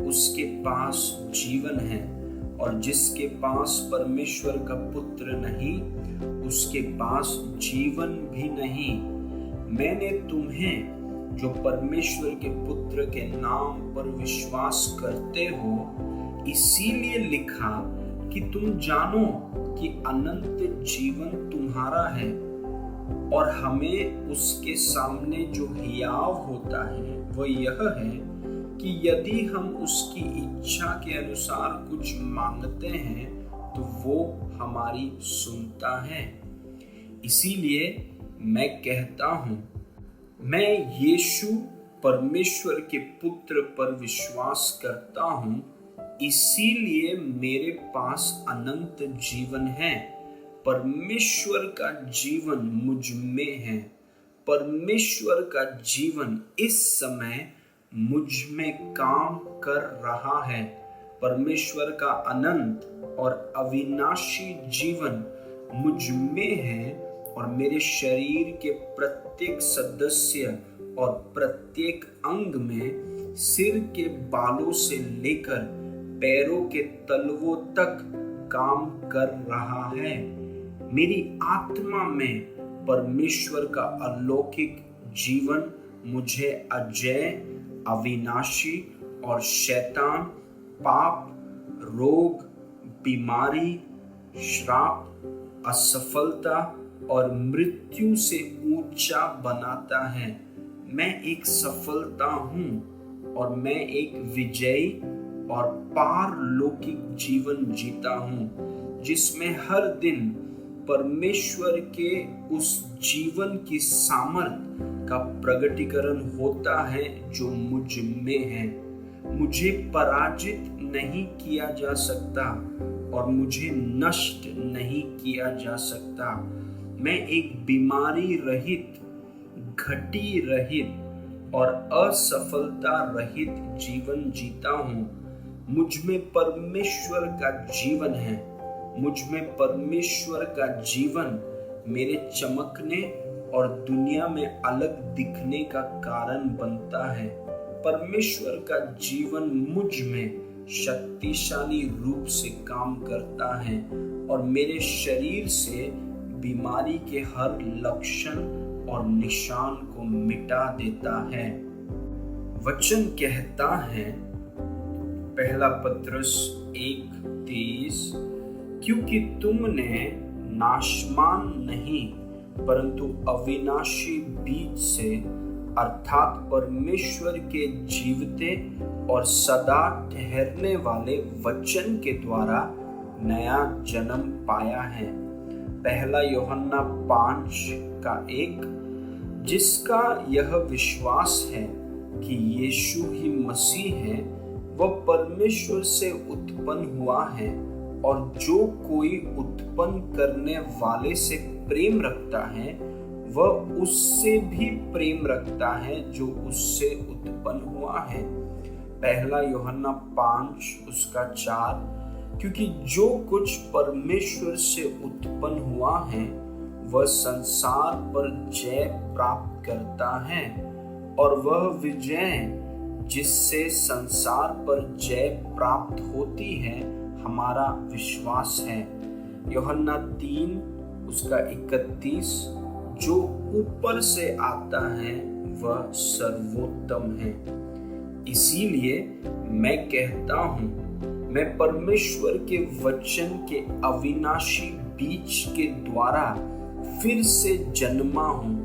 उसके पास जीवन है, और जिसके पास परमेश्वर का पुत्र नहीं उसके पास जीवन भी नहीं। मैंने तुम्हें जो परमेश्वर के पुत्र के नाम पर विश्वास करते हो इसीलिए लिखा कि तुम जानो कि अनंत जीवन तुम्हारा है, और हमें उसके सामने जो हियाव होता है वह यह है कि यदि हम उसकी इच्छा के अनुसार कुछ मांगते हैं तो वो हमारी सुनता है। इसीलिए मैं कहता हूँ, मैं यीशु परमेश्वर के पुत्र पर विश्वास करता हूँ, इसीलिए मेरे पास अनंत जीवन है। परमेश्वर का जीवन मुझ में है। परमेश्वर का जीवन इस समय मुझ में काम कर रहा है। परमेश्वर का अनंत और अविनाशी जीवन मुझ में है और मेरे शरीर के प्रत्येक सदस्य और प्रत्येक अंग में सिर के बालों से लेकर पैरों के तलवों तक काम कर रहा है। मेरी आत्मा में परमेश्वर का अलौकिक जीवन मुझे अजय, अविनाशी और शैतान, पाप, रोग, बीमारी, श्राप, असफलता और मृत्यु से ऊंचा बनाता है। मैं एक सफलता हूँ और मैं एक विजयी और पारलौकिक जीवन जीता हूँ, जिसमें हर दिन परमेश्वर के उस जीवन की सामर्थ का प्रगटीकरण होता है जो मुझ में है। मुझे पराजित नहीं किया जा सकता और मुझे नष्ट नहीं किया जा सकता। मैं एक बीमारी रहित, घटी रहित और असफलता रहित जीवन जीता हूँ। मुझ में परमेश्वर का जीवन है। मुझ में परमेश्वर का जीवन मेरे चमकने और दुनिया में अलग दिखने का कारण बनता है। परमेश्वर का जीवन मुझ में शक्तिशाली रूप से काम करता है और मेरे शरीर से बीमारी के हर लक्षण और निशान को मिटा देता है। वचन कहता है, पहला पत्रस 1:23, क्योंकि तुमने नाशमान नहीं परंतु अविनाशी बीज से अर्थात परमेश्वर के जीवते और सदा ठहरने वाले वचन के द्वारा नया जन्म पाया है। पहला यूहन्ना 5:1, जिसका यह विश्वास है कि यीशु ही मसीह है, वह परमेश्वर से उत्पन्न हुआ है और जो कोई उत्पन्न करने वाले से प्रेम रखता है वह उससे भी प्रेम रखता है जो उससे उत्पन्न हुआ है। पहला यूहन्ना 5:4, क्योंकि जो कुछ परमेश्वर से उत्पन्न हुआ है वह संसार पर जय प्राप्त करता है और वह विजय जिससे संसार पर जय प्राप्त होती है हमारा विश्वास है। यूहन्ना 3:31, जो ऊपर से आता है वह सर्वोत्तम है। इसीलिए मैं कहता हूँ, मैं परमेश्वर के वचन के अविनाशी बीज के द्वारा फिर से जन्मा हूँ।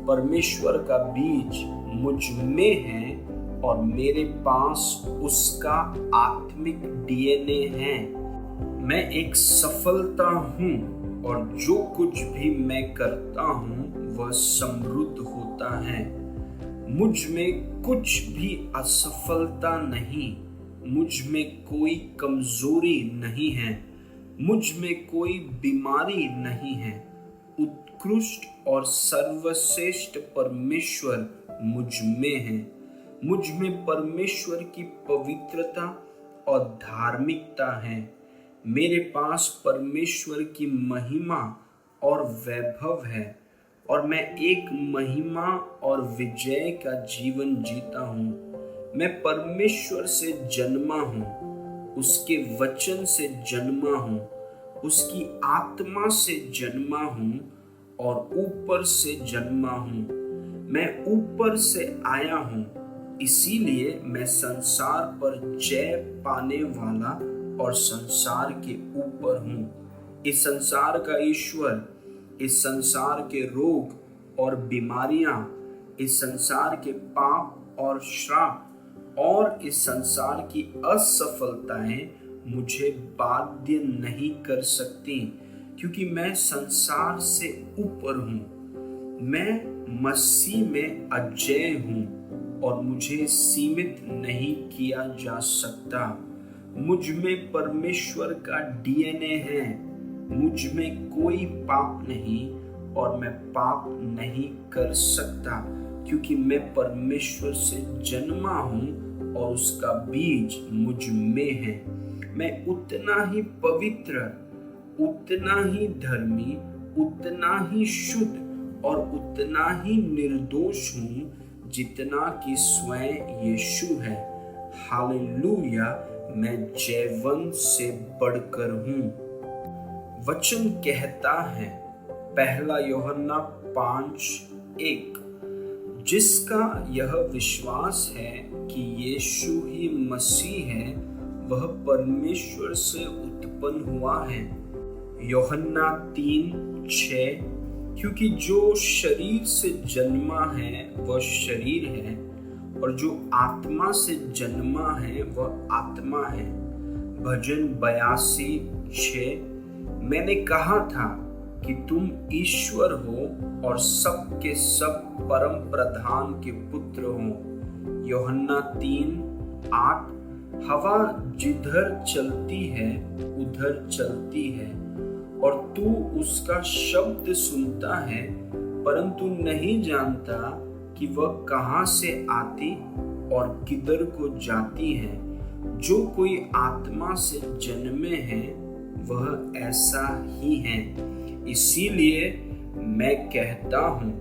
परमेश्वर का बीज मुझ में है और मेरे पास उसका आत्मिक डीएनए है। मैं एक सफलता हूँ और जो कुछ भी मैं करता हूँ वह समृद्ध होता है। मुझ में कुछ भी असफलता नहीं, मुझ में कोई कमजोरी नहीं है, मुझ में कोई बीमारी नहीं है। उत्कृष्ट और सर्वश्रेष्ठ परमेश्वर मुझ में है। मुझ में परमेश्वर की पवित्रता और धार्मिकता है। मेरे पास परमेश्वर की महिमा और वैभव है और मैं एक महिमा और विजय का जीवन जीता हूँ। मैं परमेश्वर से जन्मा हूँ, उसके वचन से जन्मा हूँ, उसकी आत्मा से जन्मा हूँ और ऊपर से जन्मा हूँ। मैं ऊपर से आया हूँ, इसीलिए मैं संसार पर जय पाने वाला और संसार के ऊपर हूँ। इस संसार का ईश्वर, इस संसार के रोग और बीमारियां, इस संसार के पाप और श्राप और इस संसार की असफलताएं मुझे बाध्य नहीं कर सकती, क्योंकि मैं संसार से ऊपर हूँ। मैं मसीह में अजेय हूँ और मुझे सीमित नहीं किया जा सकता। मुझ में परमेश्वर का डीएनए है। मुझ में कोई पाप नहीं और मैं पाप नहीं कर सकता, क्योंकि मैं परमेश्वर से जन्मा हूँ और उसका बीज मुझ में है। मैं उतना ही पवित्र, उतना ही धर्मी, उतना ही शुद्ध और उतना ही निर्दोष हूँ जितना कि स्वयं यीशु है। हालेलुया, मैं जयवंत से बढ़कर हूँ। वचन कहता है, पहला यूहन्ना 5:1, जिसका यह विश्वास है कि यीशु ही मसीह है, वह परमेश्वर से उत्पन्न हुआ है। यूहन्ना 3:6, क्योंकि जो शरीर से जन्मा है वह शरीर है, और जो आत्मा से जन्मा है वह आत्मा है। भजन 82:6, मैंने कहा था कि तुम ईश्वर हो और सब के सब परम प्रधान के पुत्र हो। यूहन्ना 3:8, हवा जिधर चलती है उधर चलती है, और तू उसका शब्द सुनता है, परंतु नहीं जानता कि वह कहाँ से आती और किधर को जाती है। जो कोई आत्मा से जन्मे है वह ऐसा ही है। इसीलिए मैं कहता हूँ,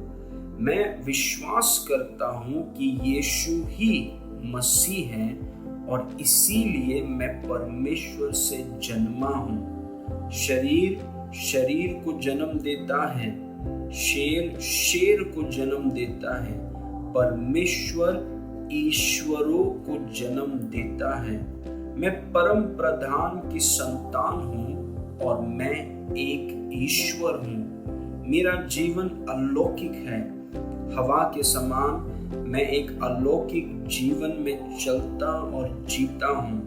मैं विश्वास करता हूँ कि यीशु ही मसीह है, और इसीलिए मैं परमेश्वर से जन्मा हूँ। शरीर शरीर को जन्म देता है, शेर शेर को जन्म देता है, परमेश्वर ईश्वरों को जन्म देता है। मैं परम प्रधान की संतान हूँ और मैं एक ईश्वर हूँ। मेरा जीवन अलौकिक है। हवा के समान मैं एक अलौकिक जीवन में चलता और जीता हूँ।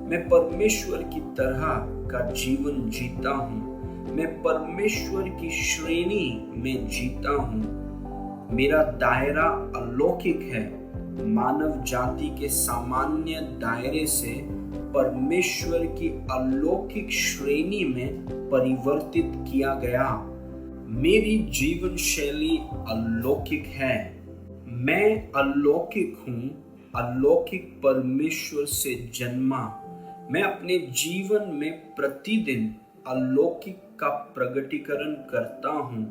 मैं परमेश्वर की तरह का जीवन जीता हूँ। मैं परमेश्वर की श्रेणी में जीता हूँ। मेरा दायरा अलौकिक है। मानव जाति के सामान्य दायरे से परमेश्वर की अलौकिक श्रेणी में परिवर्तित किया गया। मेरी जीवन शैली अलौकिक है। मैं अलौकिक हूँ, अलौकिक परमेश्वर से जन्मा। मैं अपने जीवन में प्रतिदिन अलौकिक का प्रगटीकरण करता हूँ।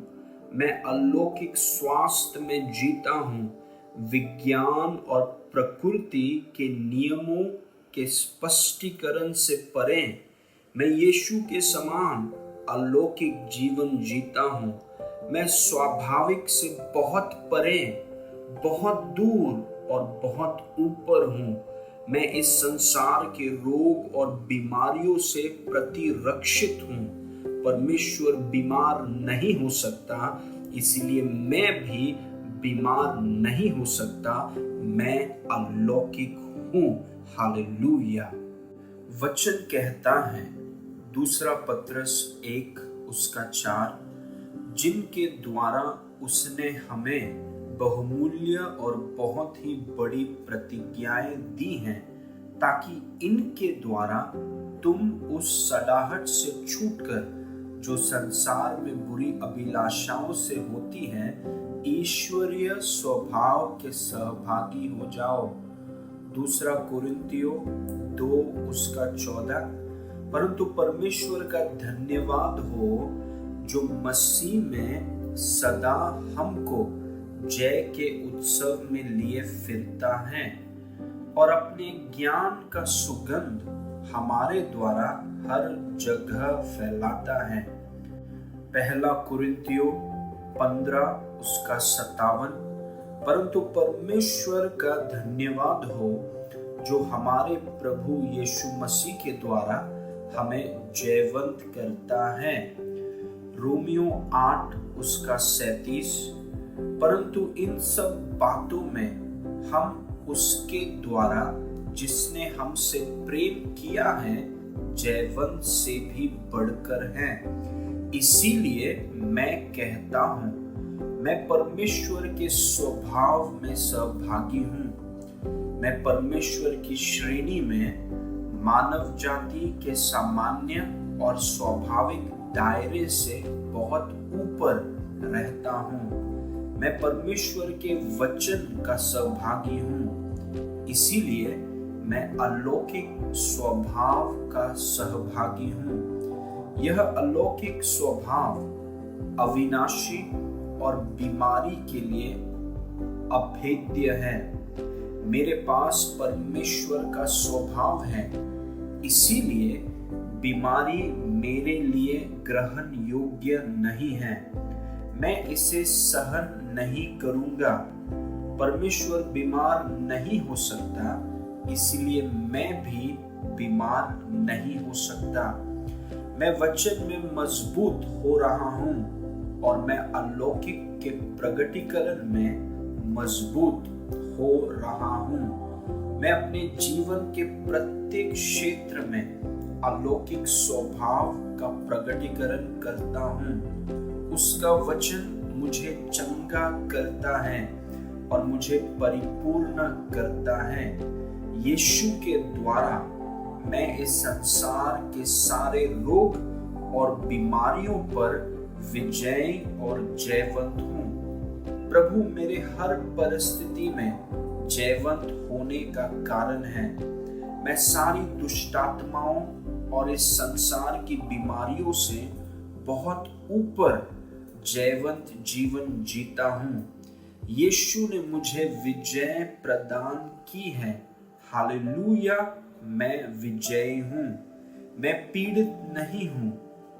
मैं अलौकिक स्वास्थ्य में जीता हूँ। विज्ञान और प्रकृति के नियमों के स्पष्टीकरण से परे मैं यीशु के समान अलौकिक जीवन जीता हूँ। मैं स्वाभाविक से बहुत परे, बहुत दूर और बहुत ऊपर हूँ। मैं इस संसार के रोग और बीमारियों से प्रतिरक्षित हूँ। परमेश्वर बीमार नहीं हो सकता, इसलिए मैं भी बीमार नहीं हो सकता। मैं अलौकिक हूँ। हालेलुया। वचन कहता है, दूसरा पत्रस 1:4, जिनके द्वारा उसने हमें बहुमूल्य और बहुत ही बड़ी प्रतिज्ञाएं दी हैं, ताकि इनके द्वारा तुम उस सड़ाहट से छूटकर जो संसार में बुरी अभिलाषाओं से होती है, ईश्वरीय स्वभाव के सहभागी हो जाओ। दूसरा कुरिन्थियों 2:14, परंतु परमेश्वर का धन्यवाद हो जो मसीह में सदा हमको जय के उत्सव में लिए फिरता है और अपने ज्ञान का सुगंध हमारे द्वारा हर जगह फैलाता है। पहला कुरिन्थियों 15:57, परंतु परमेश्वर का धन्यवाद हो जो हमारे प्रभु यीशु मसीह के द्वारा हमें जयवंत करता है। रोमियो 8:37, परंतु इन सब बातों में हम उसके द्वारा जिसने हमसे प्रेम किया है जयवंत से भी बढ़कर हैं। इसीलिए मैं कहता हूँ, मैं परमेश्वर के स्वभाव में सहभागी हूँ। मैं परमेश्वर की श्रेणी में मानव जाति के सामान्य और स्वाभाविक दायरे से बहुत ऊपर रहता हूँ। मैं परमेश्वर के वचन का सहभागी हूँ। इसीलिए मैं अलौकिक स्वभाव का सहभागी हूँ। यह अलौकिक स्वभाव अविनाशी और बीमारी के लिए अभेद्य है। मेरे पास परमेश्वर का स्वभाव है, इसीलिए बीमारी मेरे लिए ग्रहण योग्य नहीं है। मैं इसे सहन नहीं करूंगा। परमेश्वर बीमार नहीं हो सकता, इसलिए मैं भी बीमार नहीं हो सकता। मैं वचन में मजबूत हो रहा हूँ और मैं अलौकिक के प्रगटीकरण में मजबूत हो रहा हूँ। मैं अपने जीवन के प्रत्येक क्षेत्र में अलौकिक स्वभाव का प्रगटीकरण करता हूँ। उसका वचन मुझे चंगा करता है और मुझे परिपूर्ण करता है। यीशु के द्वारा मैं इस संसार के सारे रोग और बीमारियों पर विजयी और जयवंत हूँ। प्रभु मेरे हर परिस्थिति में जयवंत होने का कारण है। मैं सारी दुष्टात्माओं और इस संसार की बीमारियों से बहुत ऊपर जयवंत जीवन जीता हूँ। यीशु ने मुझे विजय प्रदान की है। हालेलुया, मैं विजयी हूँ। मैं पीड़ित नहीं हूँ,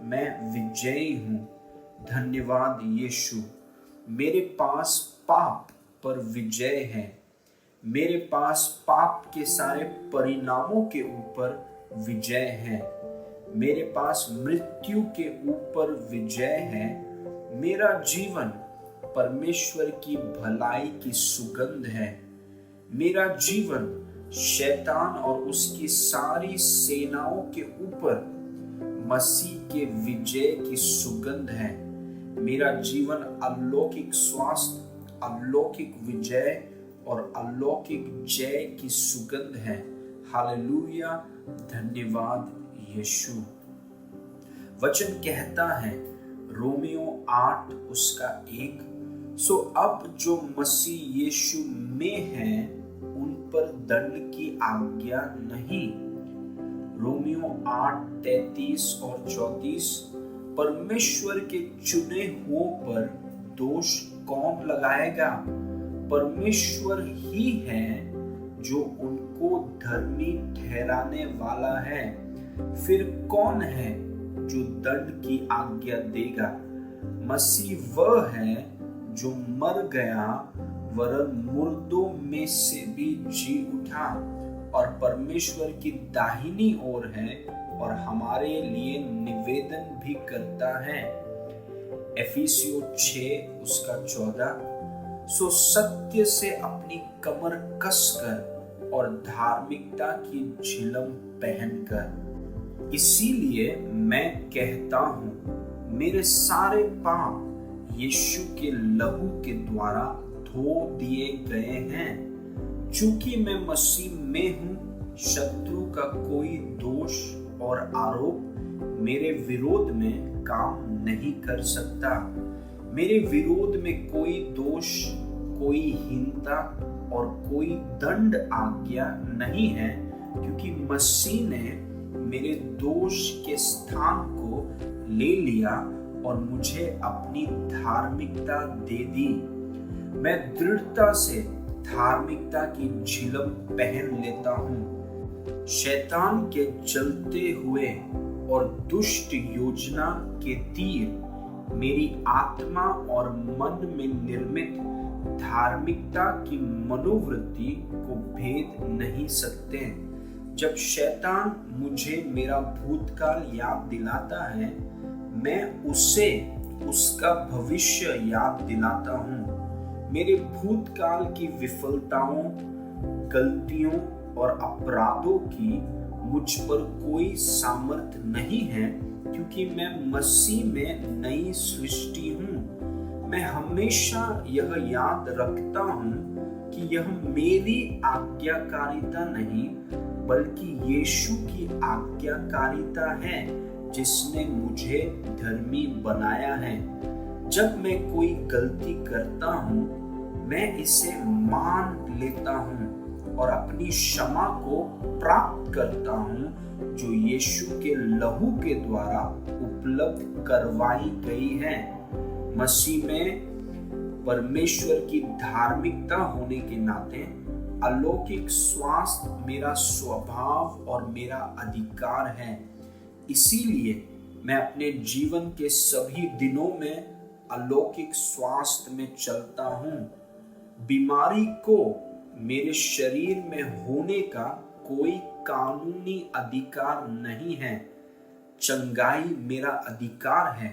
मैं विजयी हूँ। धन्यवाद यीशु। मेरे पास पाप पर विजय है। मेरे पास पाप के सारे परिणामों के ऊपर विजय है। मेरे पास मृत्यु के ऊपर विजय है। मेरा जीवन परमेश्वर की भलाई की सुगंध है। मेरा जीवन शैतान और उसकी सारी सेनाओं के ऊपर मसीह के विजय की सुगंध है। मेरा जीवन अलौकिक स्वास्थ्य, अलौकिक विजय और अलौकिक जय की सुगंध है। हालेलुया, धन्यवाद यीशु। वचन कहता है रोमियो 8 उसका 1, सो अब जो मसीह यीशु में है उन पर दंड की आज्ञा नहीं। रोमियो 8:33 और 34, परमेश्वर के चुने हुओं पर दोष कौन लगाएगा? परमेश्वर ही है जो उनको धर्मी ठहराने वाला है। फिर कौन है जो दंड की आज्ञा देगा? मसीह वह है जो मर गया वरन मुर्दों में से भी जी उठा और परमेश्वर की दाहिनी ओर है और हमारे लिए निवेदन भी करता है। एफिसियों 6 उसका 14, सो सत्य से अपनी कमर कसकर और धार्मिकता की झिलम पहनकर। इसीलिए मैं कहता हूँ मेरे सारे पाप यीशु के लहू के द्वारा धो दिए गए हैं। चूंकि मैं मसीह में हूँ, शत्रु का कोई दोष और आरोप मेरे विरोध में काम नहीं कर सकता। मेरे विरोध में कोई दोष, कोई हीनता और कोई दंड आज्ञा नहीं है, क्योंकि मसीह ने मेरे दोष के स्थान को ले लिया और मुझे अपनी धार्मिकता दे दी। मैं दृढ़ता से धार्मिकता की झिलम पहन लेता हूँ। शैतान के जलते हुए और दुष्ट योजना के तीर मेरी आत्मा और मन में निर्मित धार्मिकता की मनोवृत्ति को भेद नहीं सकते। जब शैतान मुझे मेरा भूतकाल याद दिलाता है, मैं उसे उसका भविष्य याद दिलाता हूँ। मेरे भूतकाल की विफलताओं, गलतियों और अपराधों की मुझ पर कोई सामर्थ नहीं है, क्योंकि मैं मसीह में नई सृष्टि हूँ। मैं हमेशा यह याद रखता हूँ कि यह मेरी आज्ञाकारिता नहीं बल्कि यीशु की आज्ञाकारिता है जिसने मुझे धर्मी बनाया है। जब मैं कोई गलती करता हूँ, मैं इसे मान लेता हूँ और अपनी क्षमा को प्राप्त करता हूँ जो यीशु के लहू के द्वारा उपलब्ध करवाई गई है। मसीह में परमेश्वर की धार्मिकता होने के नाते अलौकिक स्वास्थ्य मेरा स्वभाव और मेरा अधिकार है। इसीलिए मैं अपने जीवन के सभी दिनों में अलौकिक स्वास्थ्य में चलता हूँ। बीमारी को मेरे शरीर में होने का कोई कानूनी अधिकार नहीं है। चंगाई मेरा अधिकार है,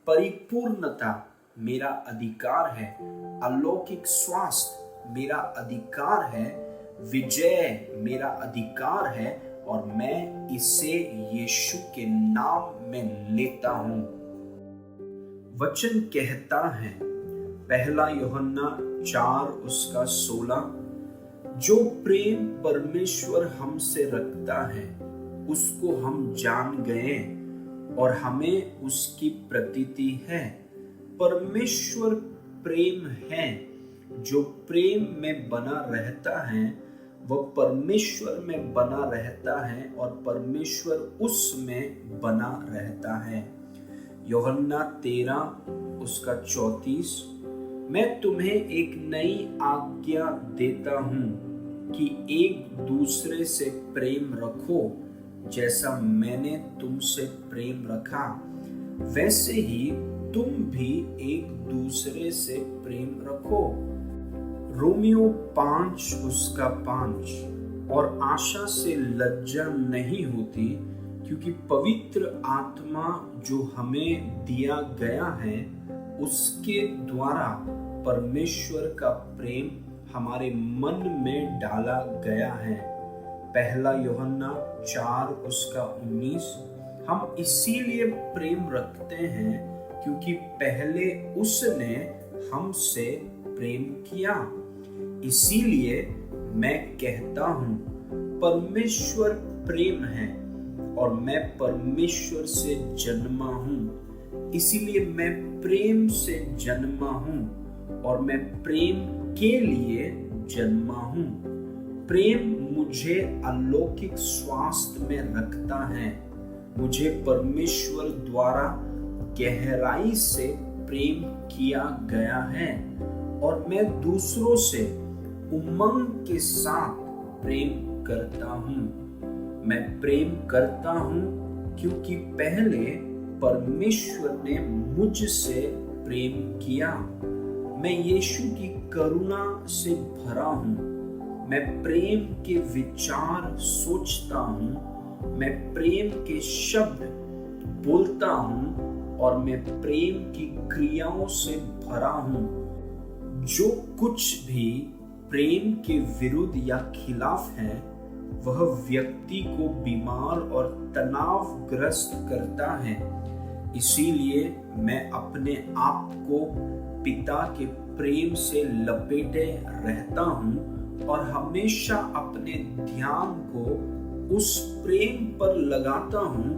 परिपूर्णता मेरा अधिकार है, अलौकिक स्वास्थ्य मेरा अधिकार है, विजय मेरा अधिकार है और मैं इसे यीशु के नाम में लेता हूं। वचन कहता है, पहला यूहन्ना 4:16, जो प्रेम परमेश्वर हमसे रखता है उसको हम जान गए और हमें उसकी प्रतीति है। परमेश्वर प्रेम है, जो प्रेम में बना रहता है वह परमेश्वर में बना रहता है और परमेश्वर उसमें बना रहता है। यूहन्ना 13:34, मैं तुम्हें एक नई आज्ञा देता हूं कि एक दूसरे से प्रेम रखो, जैसा मैंने तुमसे प्रेम रखा वैसे ही तुम भी एक दूसरे से प्रेम रखो। रोमियो 5:5, और आशा से लज्जा नहीं होती, क्योंकि पवित्र आत्मा जो हमें दिया गया है उसके द्वारा परमेश्वर का प्रेम हमारे मन में डाला गया है। पहला यूहन्ना 4:19, हम इसीलिए प्रेम रखते हैं क्योंकि पहले उसने हमसे प्रेम किया। इसीलिए मैं कहता हूं, परमेश्वर प्रेम है और मैं परमेश्वर से जन्मा हूं, इसीलिए मैं प्रेम से जन्मा हूं और मैं प्रेम के लिए जन्मा हूं। प्रेम मुझे अलौकिक स्वास्थ्य में रखता है। मुझे परमेश्वर द्वारा गहराई से प्रेम किया गया है और मैं दूसरों से उमंग के साथ प्रेम करता हूं। मैं प्रेम करता हूं क्योंकि पहले परमेश्वर ने मुझसे प्रेम किया। मैं यीशु की करुणा से भरा हूं। मैं प्रेम के विचार सोचता हूं। मैं प्रेम के शब्द बोलता हूं और मैं प्रेम की क्रियाओं से भरा हूं। जो कुछ भी प्रेम के विरुद्ध या खिलाफ है वह व्यक्ति को बीमार और तनावग्रस्त करता है। इसीलिए मैं अपने आप को पिता के प्रेम से लपेटे रहता हूं और हमेशा अपने ध्यान को उस प्रेम पर लगाता हूं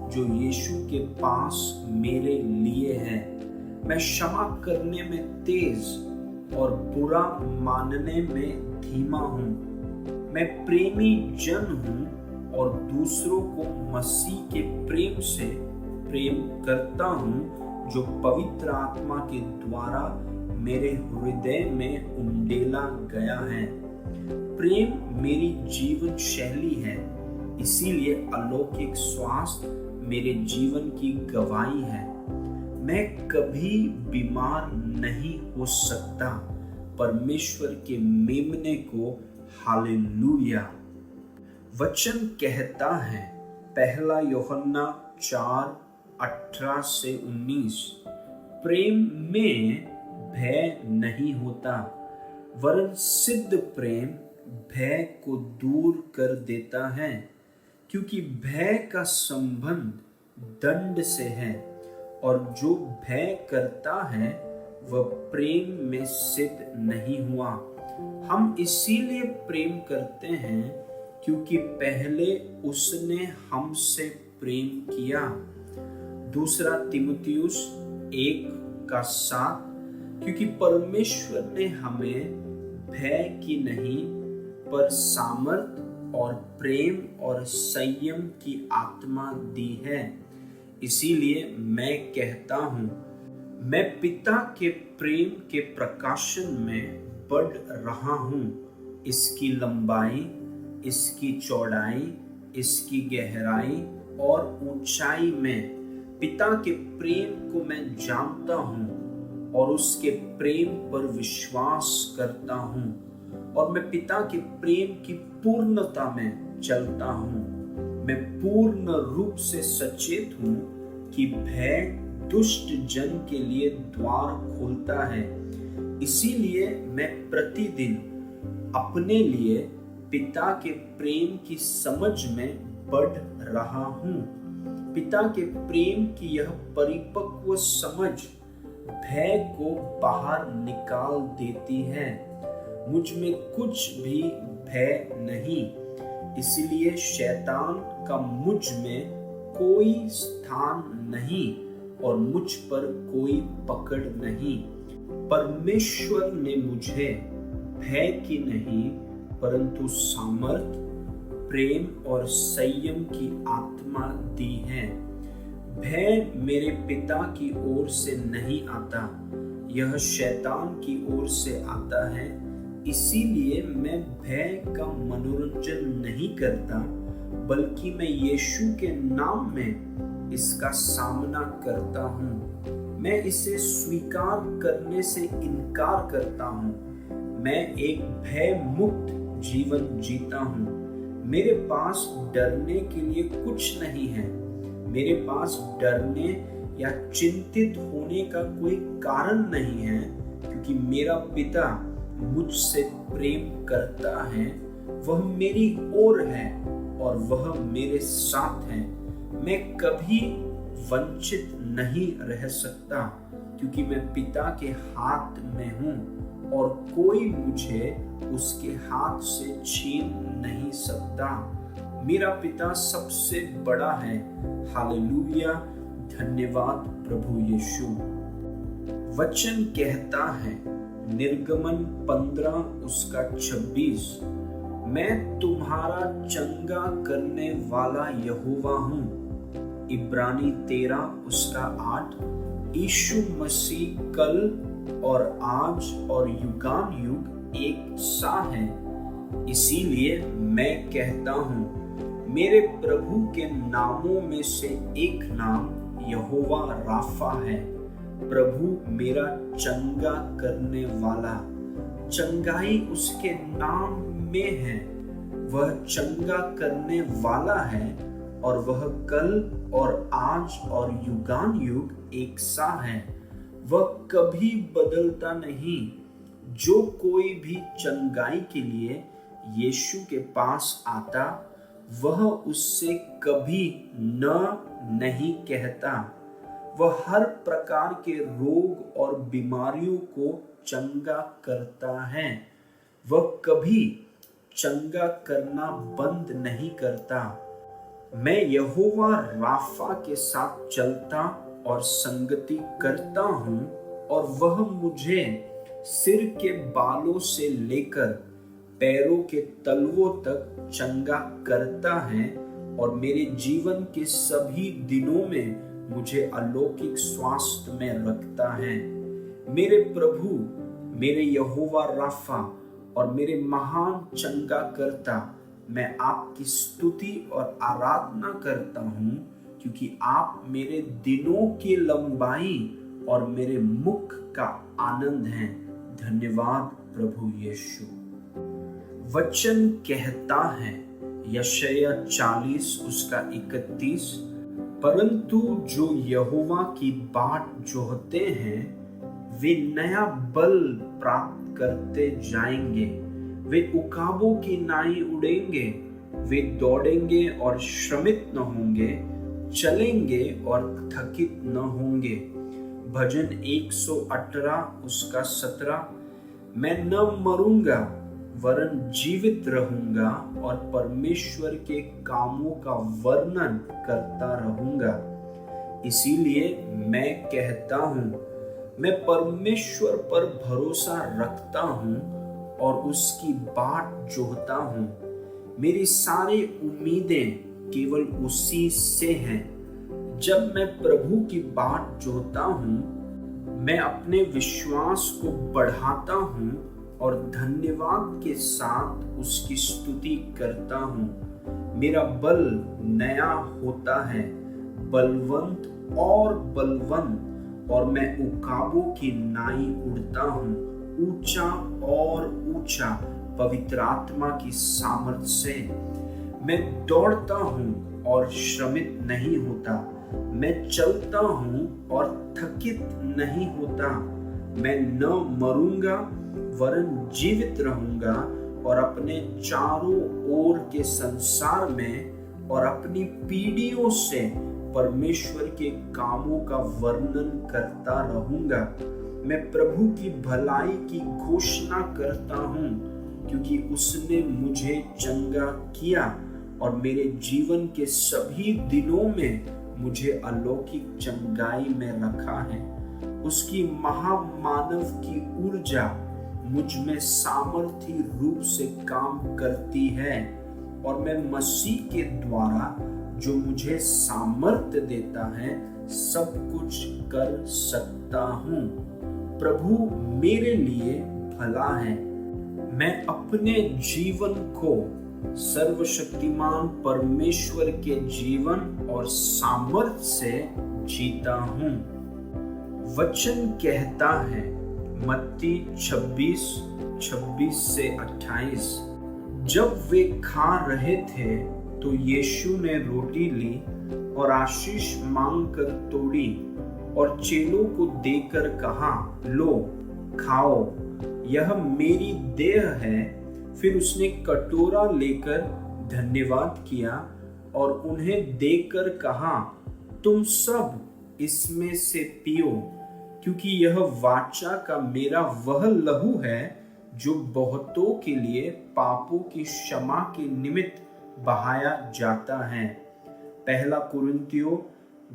जो यीशु के पास मेरे लिए है। मैं क्षमा करने में तेज और बुरा मानने में धीमा हूं। मैं प्रेमी जन हूं और दूसरों को मसीह के प्रेम से प्रेम करता हूं जो पवित्र आत्मा के द्वारा मेरे हृदय में उंडेला गया है। प्रेम मेरी जीवन शैली है, इसीलिए अलौकिक स्वास्थ्य मेरे जीवन की गवाही है। मैं कभी बीमार नहीं हो सकता। परमेश्वर के मेमने को हालेलुया। वचन कहता है, पहला यूहन्ना 4:18-19, प्रेम में भय नहीं होता, वरन सिद्ध प्रेम भय को दूर कर देता है, क्योंकि भय का संबंध दंड से है और जो भय करता है वह प्रेम में सिद्ध नहीं हुआ। हम इसीलिए प्रेम करते हैं क्योंकि पहले उसने हमसे प्रेम किया। दूसरा तीमुथियुस 1:7, क्योंकि परमेश्वर ने हमें भय की नहीं पर सामर्थ और प्रेम और संयम की आत्मा दी है। इसीलिए मैं कहता हूं, मैं पिता के प्रेम के प्रकाशन में बढ़ रहा हूं। इसकी लंबाई, इसकी चौड़ाई, इसकी गहराई और ऊंचाई में पिता के प्रेम को मैं जानता हूं और उसके प्रेम पर विश्वास करता हूं और मैं पिता के प्रेम की पूर्णता में चलता हूँ। मैं पूर्ण रूप से सचेत हूँ कि भय दुष्ट जन के लिए द्वार खोलता है। इसीलिए मैं प्रतिदिन अपने लिए पिता के प्रेम की समझ में बढ़ रहा हूँ। पिता के प्रेम की यह परिपक्व समझ भय को बाहर निकाल देती है। मुझ में कुछ भी भय नहीं, इसलिए शैतान का मुझ में कोई स्थान नहीं और मुझ पर कोई पकड़ नहीं। परमेश्वर ने मुझे भय की नहीं परंतु सामर्थ, प्रेम और संयम की आत्मा दी है। भय मेरे पिता की ओर से नहीं आता, यह शैतान की ओर से आता है। इसीलिए मैं भय का मनोरंजन नहीं करता, बल्कि मैं यीशु के नाम में इसका सामना करता हूँ। मैं इसे स्वीकार करने से इनकार करता हूँ। मैं एक भय मुक्त जीवन जीता हूँ। मेरे पास डरने के लिए कुछ नहीं है। मेरे पास डरने या चिंतित होने का कोई कारण नहीं है, क्योंकि मेरा पिता मुझसे प्रेम करता है। वह मेरी ओर है और वह मेरे साथ है। मैं कभी वंचित नहीं रह सकता, क्योंकि मैं पिता के हाथ में हूँ और कोई मुझे उसके हाथ से छीन नहीं सकता। मेरा पिता सबसे बड़ा है। हालेलुया, धन्यवाद प्रभु यीशु। वचन कहता है, निर्गमन 15 उसका 26, मैं तुम्हारा चंगा करने वाला यहोवा हूँ। इब्रानी 13 उसका 8, यीशु मसीह कल और आज और युगान युग एक सा है। इसीलिए मैं कहता हूँ, मेरे प्रभु के नामों में से एक नाम यहोवा राफा है। प्रभु मेरा चंगा करने वाला। चंगाई उसके नाम में है। वह चंगा करने वाला है और वह कल और आज और युगान युग एक सा है। वह कभी बदलता नहीं। जो कोई भी चंगाई के लिए यीशु के पास आता, वह उससे कभी नहीं कहता। वह हर प्रकार के रोग और बीमारियों को चंगा करता है। वह कभी चंगा करना बंद नहीं करता। मैं यहोवा राफा के साथ चलता और संगति करता हूँ और वह मुझे सिर के बालों से लेकर पैरों के तलवों तक चंगा करता है और मेरे जीवन के सभी दिनों में मुझे अलौकिक स्वास्थ्य में रखता है। मेरे प्रभु, मेरे यहोवा राफा और मेरे महान चंगा करता, मैं आपकी स्तुति और आराधना करता हूँ, क्योंकि आप मेरे दिनों की लंबाई और मेरे मुख का आनंद हैं। धन्यवाद प्रभु यीशु। वचन कहता है, यशायाह 40 उसका 31, परंतु जो यहोवा की बाट जोहते हैं वे नया बल प्राप्त करते जाएंगे। वे उकाबों की नाई उड़ेंगे। वे दौड़ेंगे और श्रमित न होंगे, चलेंगे और थकित न होंगे। भजन 118 उसका 17, मैं न मरूंगा वरन जीवित रहूंगा और परमेश्वर के कामों का वर्णन करता रहूंगा। इसीलिए मैं कहता हूँ, मैं परमेश्वर पर भरोसा रखता हूँ और उसकी बाट जोहता हूँ। मेरी सारी उम्मीदें केवल उसी से हैं। जब मैं प्रभु की बाट जोहता हूँ, मैं अपने विश्वास को बढ़ाता हूँ और धन्यवाद के साथ उसकी स्तुति करता हूँ। मेरा बल नया होता है, बलवंत और बलवंत, और मैं उकाबों की नाई उड़ता हूँ, ऊंचा और ऊंचा पवित्र आत्मा की सामर्थ से। मैं दौड़ता हूँ और श्रमित नहीं होता, मैं चलता हूँ और थकित नहीं होता। मैं न मरूंगा वरन जीवित रहूंगा और अपने चारों ओर के संसार में और अपनी पीढ़ियों से परमेश्वर के कामों का वर्णन करता रहूंगा। मैं प्रभु की भलाई की घोषणा करता हूँ, क्योंकि उसने मुझे चंगा किया और मेरे जीवन के सभी दिनों में मुझे अलौकिक चंगाई में रखा है। उसकी महामानव की ऊर्जा मुझ में सामर्थी रूप से काम करती है और मैं मसीह के द्वारा जो मुझे सामर्थ्य देता है सब कुछ कर सकता हूँ। प्रभु मेरे लिए भला है। मैं अपने जीवन को सर्वशक्तिमान परमेश्वर के जीवन और सामर्थ्य से जीता हूँ। वचन कहता है मत्ती 26 से 28, जब वे खा रहे थे तो यीशु ने रोटी ली और आशीष मांगकर तोड़ी और चेलों को देकर कहा, लो खाओ, यह मेरी देह है। फिर उसने कटोरा लेकर धन्यवाद किया और उन्हें देकर कहा, तुम सब इसमें से पियो, क्योंकि यह वाचा का मेरा वह लहू है जो बहुतों के लिए पापों की क्षमा के निमित्त बहाया जाता है। पहला कुरिन्थियों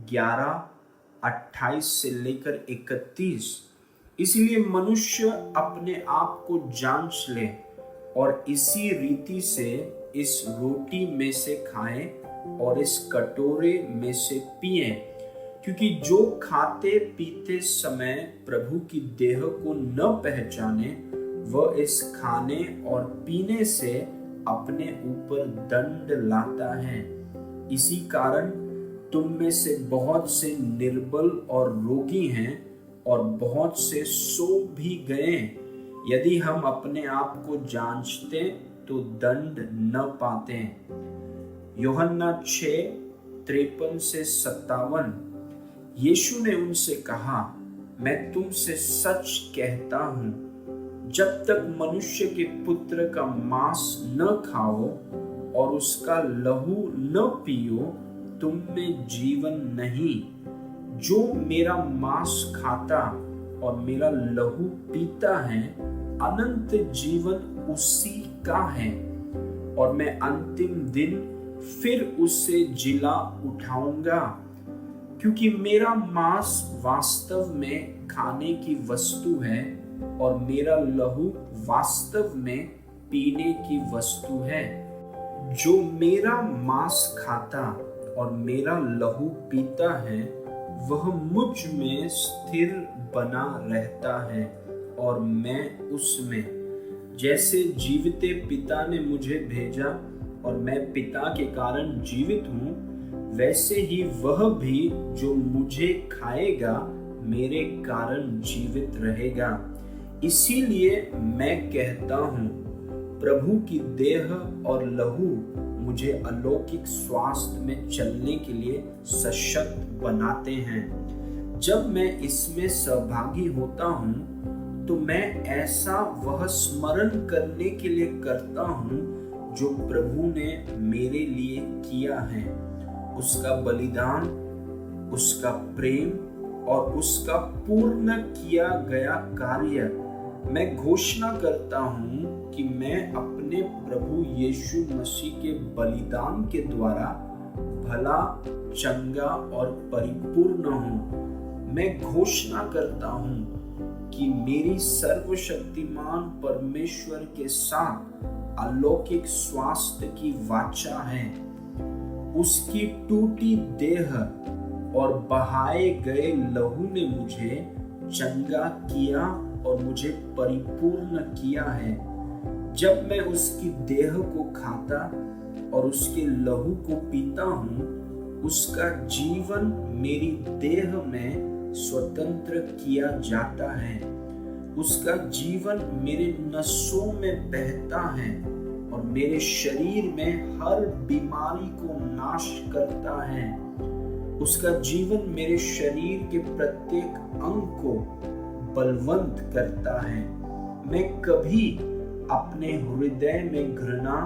11:28 से लेकर 31। इसलिए मनुष्य अपने आप को जांच ले और इसी रीति से इस रोटी में से खाए और इस कटोरे में से पिए, क्योंकि जो खाते पीते समय प्रभु की देह को न पहचाने वह इस खाने और पीने से अपने ऊपर दंड लाता है। इसी कारण तुम में से बहुत से निर्बल और रोगी हैं और बहुत से सो भी गए। यदि हम अपने आप को जांचते तो दंड न पाते। यूहन्ना 6:53 से 57। यीशु ने उनसे कहा, मैं तुमसे सच कहता हूं, जब तक मनुष्य के पुत्र का मांस न खाओ और उसका लहू न पियो तुम में जीवन नहीं। जो मेरा मांस खाता और मेरा लहू पीता है अनंत जीवन उसी का है, और मैं अंतिम दिन फिर उसे जिला उठाऊंगा। क्योंकि मेरा मांस वास्तव में खाने की वस्तु है और मेरा लहू वास्तव में पीने की वस्तु है। जो मेरा मांस खाता और मेरा लहू पीता है वह मुझ में स्थिर बना रहता है और मैं उसमें। जैसे जीविते पिता ने मुझे भेजा और मैं पिता के कारण जीवित हूँ, वैसे ही वह भी जो मुझे खाएगा मेरे कारण जीवित रहेगा। इसीलिए मैं कहता हूँ, प्रभु की देह और लहू मुझे अलौकिक स्वास्थ्य में चलने के लिए सशक्त बनाते हैं। जब मैं इसमें सहभागी होता हूँ तो मैं ऐसा वह स्मरण करने के लिए करता हूँ जो प्रभु ने मेरे लिए किया है, उसका बलिदान, उसका प्रेम और उसका पूर्ण किया गया कार्य। मैं घोषणा करता हूँ कि मैं अपने प्रभु यीशु मसीह के बलिदान के द्वारा भला, चंगा और परिपूर्ण हूँ। मैं घोषणा करता हूँ कि मेरी सर्वशक्तिमान परमेश्वर के साथ अलौकिक स्वास्थ्य की वाचा है। उसकी टूटी देह और बहाए गए लहू ने मुझे चंगा किया और मुझे परिपूर्ण किया है। जब मैं उसकी देह को खाता और उसके लहू को पीता हूँ, उसका जीवन मेरी देह में स्वतंत्र किया जाता है। उसका जीवन मेरे नसों में बहता है और मेरे शरीर में हर बीमारी को नाश करता है। उसका जीवन मेरे शरीर के प्रत्येक अंग को बलवंत करता है। मैं कभी अपने हृदय में घृणा,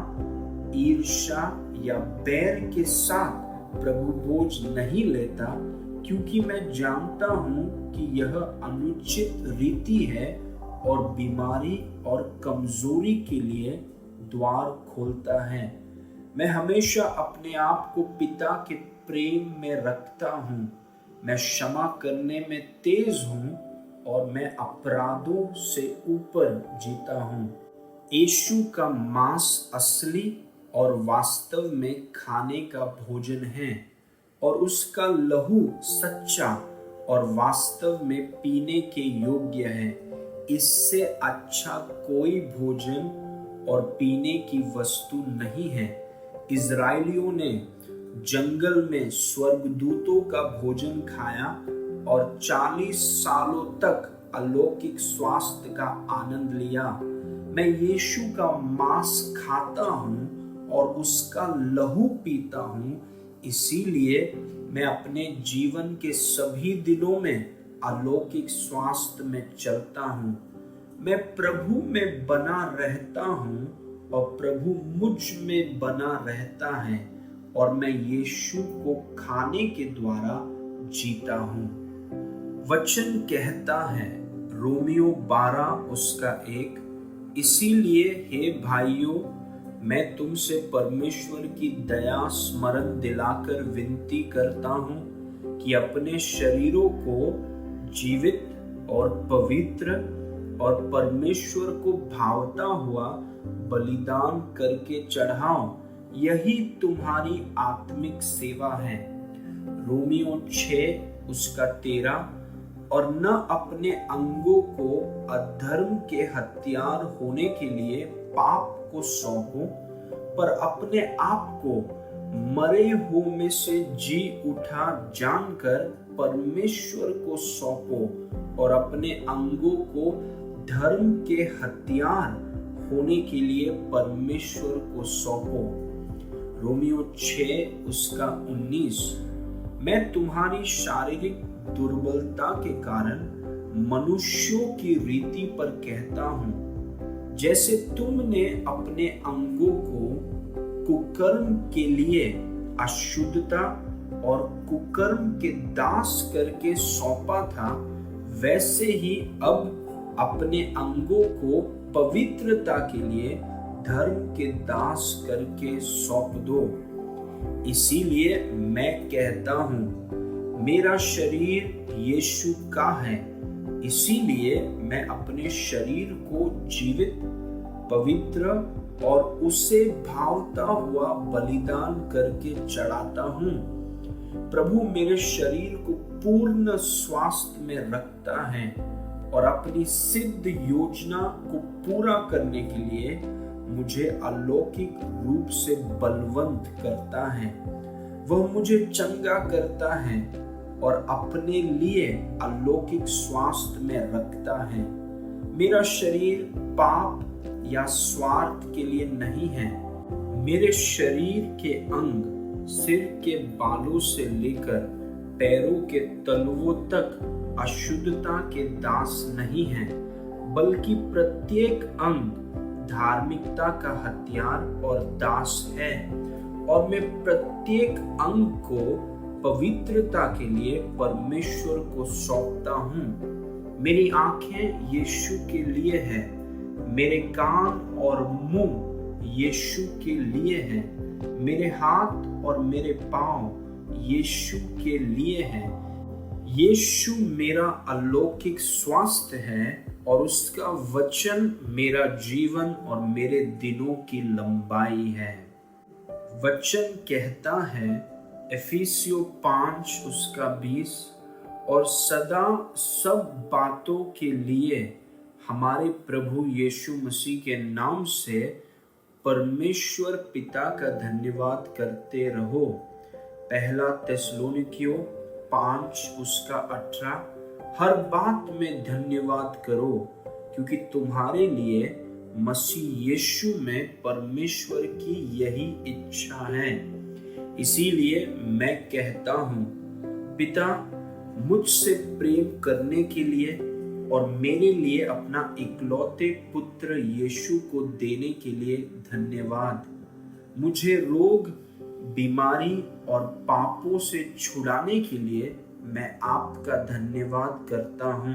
ईर्ष्या या बैर के साथ प्रभु बोझ नहीं लेता, क्योंकि मैं जानता हूं कि यह अनुचित रीति है और बीमारी और कमजोरी के लिए द्वार खोलता है। मैं हमेशा अपने आप को पिता के प्रेम में रखता हूँ। मैं क्षमा करने में तेज हूँ और मैं अपराधों से ऊपर जीता हूँ। यीशु का मांस असली और वास्तव में खाने का भोजन है और उसका लहू सच्चा और वास्तव में पीने के योग्य है। इससे अच्छा कोई भोजन और पीने की वस्तु नहीं है। इज़राइलियों ने जंगल में स्वर्गदूतों का भोजन खाया और 40 सालों तक अलौकिक स्वास्थ्य का आनंद लिया। मैं यीशु का मांस खाता हूँ और उसका लहू पीता हूँ, इसीलिए मैं अपने जीवन के सभी दिनों में अलौकिक स्वास्थ्य में चलता हूँ। मैं प्रभु में बना रहता हूँ और प्रभु मुझ में बना रहता है और मैं यीशु को खाने के द्वारा जीता हूँ। वचन कहता है, रोमियो 12:1, इसीलिए हे भाइयों, मैं तुमसे परमेश्वर की दया स्मरण दिलाकर विनती करता हूँ कि अपने शरीरों को जीवित और पवित्र और परमेश्वर को भावता हुआ बलिदान करके चढ़ाओ, यही तुम्हारी आत्मिक सेवा है। रोमियो 6:13, और न अपने अंगों को अधर्म के हथियार होने के लिए पाप को सौंपो, पर अपने आप को मरे हुए में से जी उठा जानकर परमेश्वर को सौंपो और अपने अंगों को धर्म के हथियार होने के लिए परमेश्वर को सौंपो। रोमियो 6:19, मैं तुम्हारी शारीरिक दुर्बलता के कारण मनुष्यों की रीति पर कहता हूँ, जैसे तुमने अपने अंगों को कुकर्म के लिए अशुद्धता और कुकर्म के दास करके सौंपा था, वैसे ही अब अपने अंगों को पवित्रता के लिए धर्म के दास करके सौंप दो। इसीलिए मैं कहता हूँ, मेरा शरीर यीशु का है, इसीलिए मैं अपने शरीर को जीवित, पवित्र और उसे भावता हुआ बलिदान करके चढ़ाता हूँ। प्रभु मेरे शरीर को पूर्ण स्वास्थ्य में रखता है और अपनी सिद्ध योजना को पूरा करने के लिए मुझे अलौकिक रूप से बलवंत करता है। वह मुझे चंगा करता है और अपने लिए अलौकिक स्वास्थ्य में रखता है। मेरा शरीर पाप या स्वार्थ के लिए नहीं है। मेरे शरीर के अंग सिर के बालों से लेकर पैरों के तलवों तक अशुद्धता के दास नहीं हैं, बल्कि प्रत्येक अंग धार्मिकता का हथियार और दास है। और मैं प्रत्येक अंग को पवित्रता के लिए परमेश्वर को सौंपता हूँ। मेरी आंखें यीशु के लिए है, मेरे कान और मुंह यीशु के लिए हैं, मेरे हाथ और मेरे पांव यीशु के लिए हैं। यीशु मेरा अलौकिक स्वास्थ्य है और उसका वचन मेरा जीवन और मेरे दिनों की लंबाई है। वचन कहता है, एफिसियों 5:20, और सदा सब बातों के लिए हमारे प्रभु यीशु मसीह के नाम से परमेश्वर पिता का धन्यवाद करते रहो। पहला थिस्सलुनीकियों 5:18, हर बात में धन्यवाद करो, क्योंकि तुम्हारे लिए मसीह यीशु में परमेश्वर की यही इच्छा है। इसीलिए मैं कहता हूँ, पिता मुझसे प्रेम करने के लिए और मेरे लिए अपना इकलौते पुत्र यीशु को देने के लिए धन्यवाद। मुझे रोग, बीमारी और पापों से छुड़ाने के लिए मैं आपका धन्यवाद करता हूँ।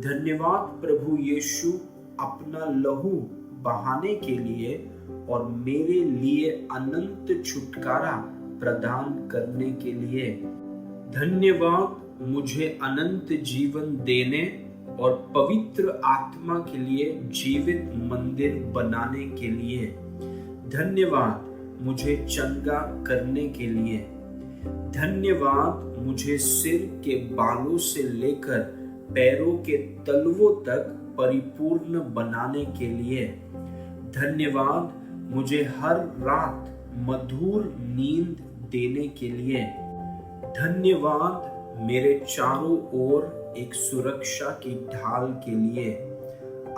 धन्यवाद प्रभु यीशु, अपना लहू बहाने के लिए और मेरे लिए अनंत छुटकारा प्रदान करने के लिए। धन्यवाद मुझे अनंत जीवन देने और पवित्र आत्मा के लिए जीवित मंदिर बनाने के लिए। धन्यवाद मुझे चंगा करने के लिए। धन्यवाद मुझे सिर के बालों से लेकर पैरों के तलवों तक परिपूर्ण बनाने के लिए। धन्यवाद मुझे हर रात मधुर नींद देने के लिए। धन्यवाद मेरे चारों ओर एक सुरक्षा की ढाल के लिए।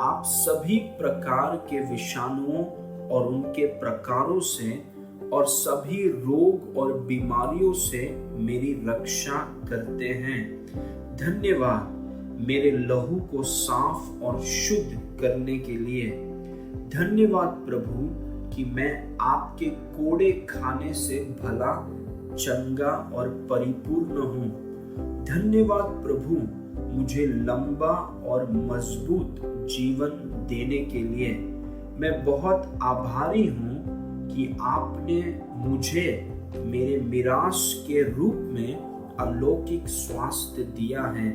आप सभी प्रकार के विषाणुओं और उनके प्रकारों से और सभी रोग और बीमारियों से मेरी रक्षा करते हैं। धन्यवाद मेरे लहू को साफ और शुद्ध करने के लिए। धन्यवाद प्रभु कि मैं आपके कोड़े खाने से भला, चंगा और परिपूर्ण हूँ। धन्यवाद प्रभु मुझे लंबा और मजबूत जीवन देने के लिए। मैं बहुत आभारी हूँ कि आपने मुझे मेरे मिरास के रूप में अलौकिक स्वास्थ्य दिया है।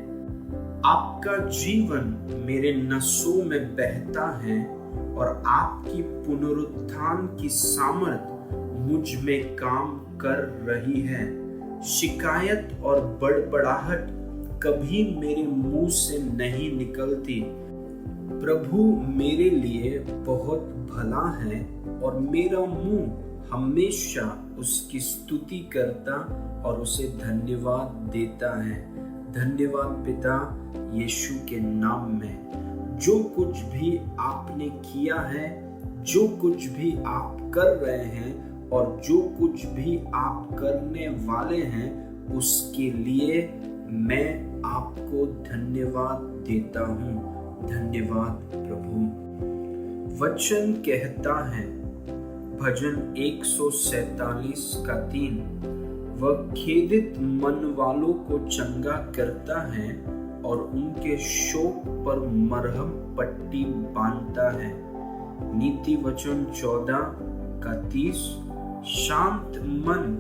आपका जीवन मेरे नसों में बहता है और आपकी पुनरुत्थान की सामर्थ मुझ में काम कर रही है। शिकायत और बड़बड़ाहट कभी मेरे मुंह से नहीं निकलती। प्रभु मेरे लिए बहुत भला है और मेरा मुंह हमेशा उसकी स्तुति करता और उसे धन्यवाद देता है। धन्यवाद पिता यीशु के नाम में। जो कुछ भी आपने किया है, जो कुछ भी आप कर रहे हैं और जो कुछ भी आप करने वाले हैं, उसके लिए मैं आपको धन्यवाद देता हूँ। धन्यवाद प्रभु। वचन कहता है, भजन 147 का 3, वह खेदित मन वालों को चंगा करता है और उनके शोक पर मरहम पट्टी बांधता है। नीति वचन 14 का 30, शांत मन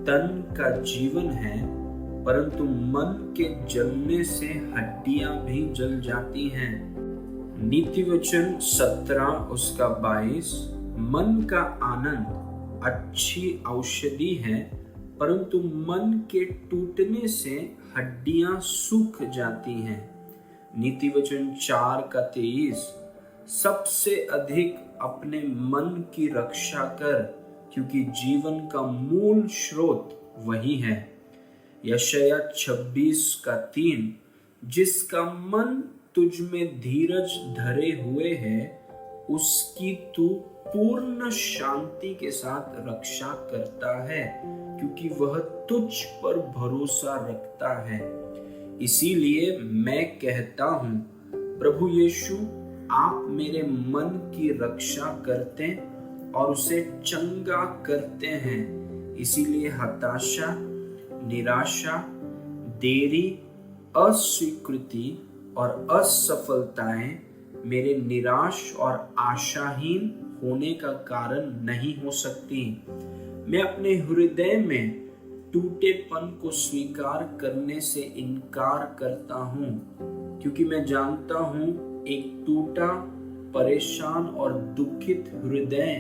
तन का जीवन है, परंतु मन के जलने से हड्डियां भी जल जाती हैं। नीति वचन 17 उसका 22, मन का आनंद अच्छी औषधि है, परंतु मन के टूटने से हड्डियां सूख जाती हैं। नीति वचन 4 का 23, सबसे अधिक अपने मन की रक्षा कर, क्योंकि जीवन का मूल स्रोत वही है। यशायाह 26 का 3, जिसका मन तुझ में धीरज धरे हुए है, उसकी तू पूर्ण शांति के साथ रक्षा करता है, क्योंकि वह तुझ पर भरोसा रखता है। इसीलिए मैं कहता हूँ, प्रभु यीशु आप मेरे मन की रक्षा करते और उसे चंगा करते हैं। इसीलिए हताशा, निराशा, देरी, अस्वीकृति और असफलताएं मेरे निराश और आशाहीन होने का कारण नहीं हो सकती। मैं अपने हृदय में टूटेपन को स्वीकार करने से इनकार करता हूँ, क्योंकि मैं जानता हूँ एक टूटा, परेशान और दुखित हृदय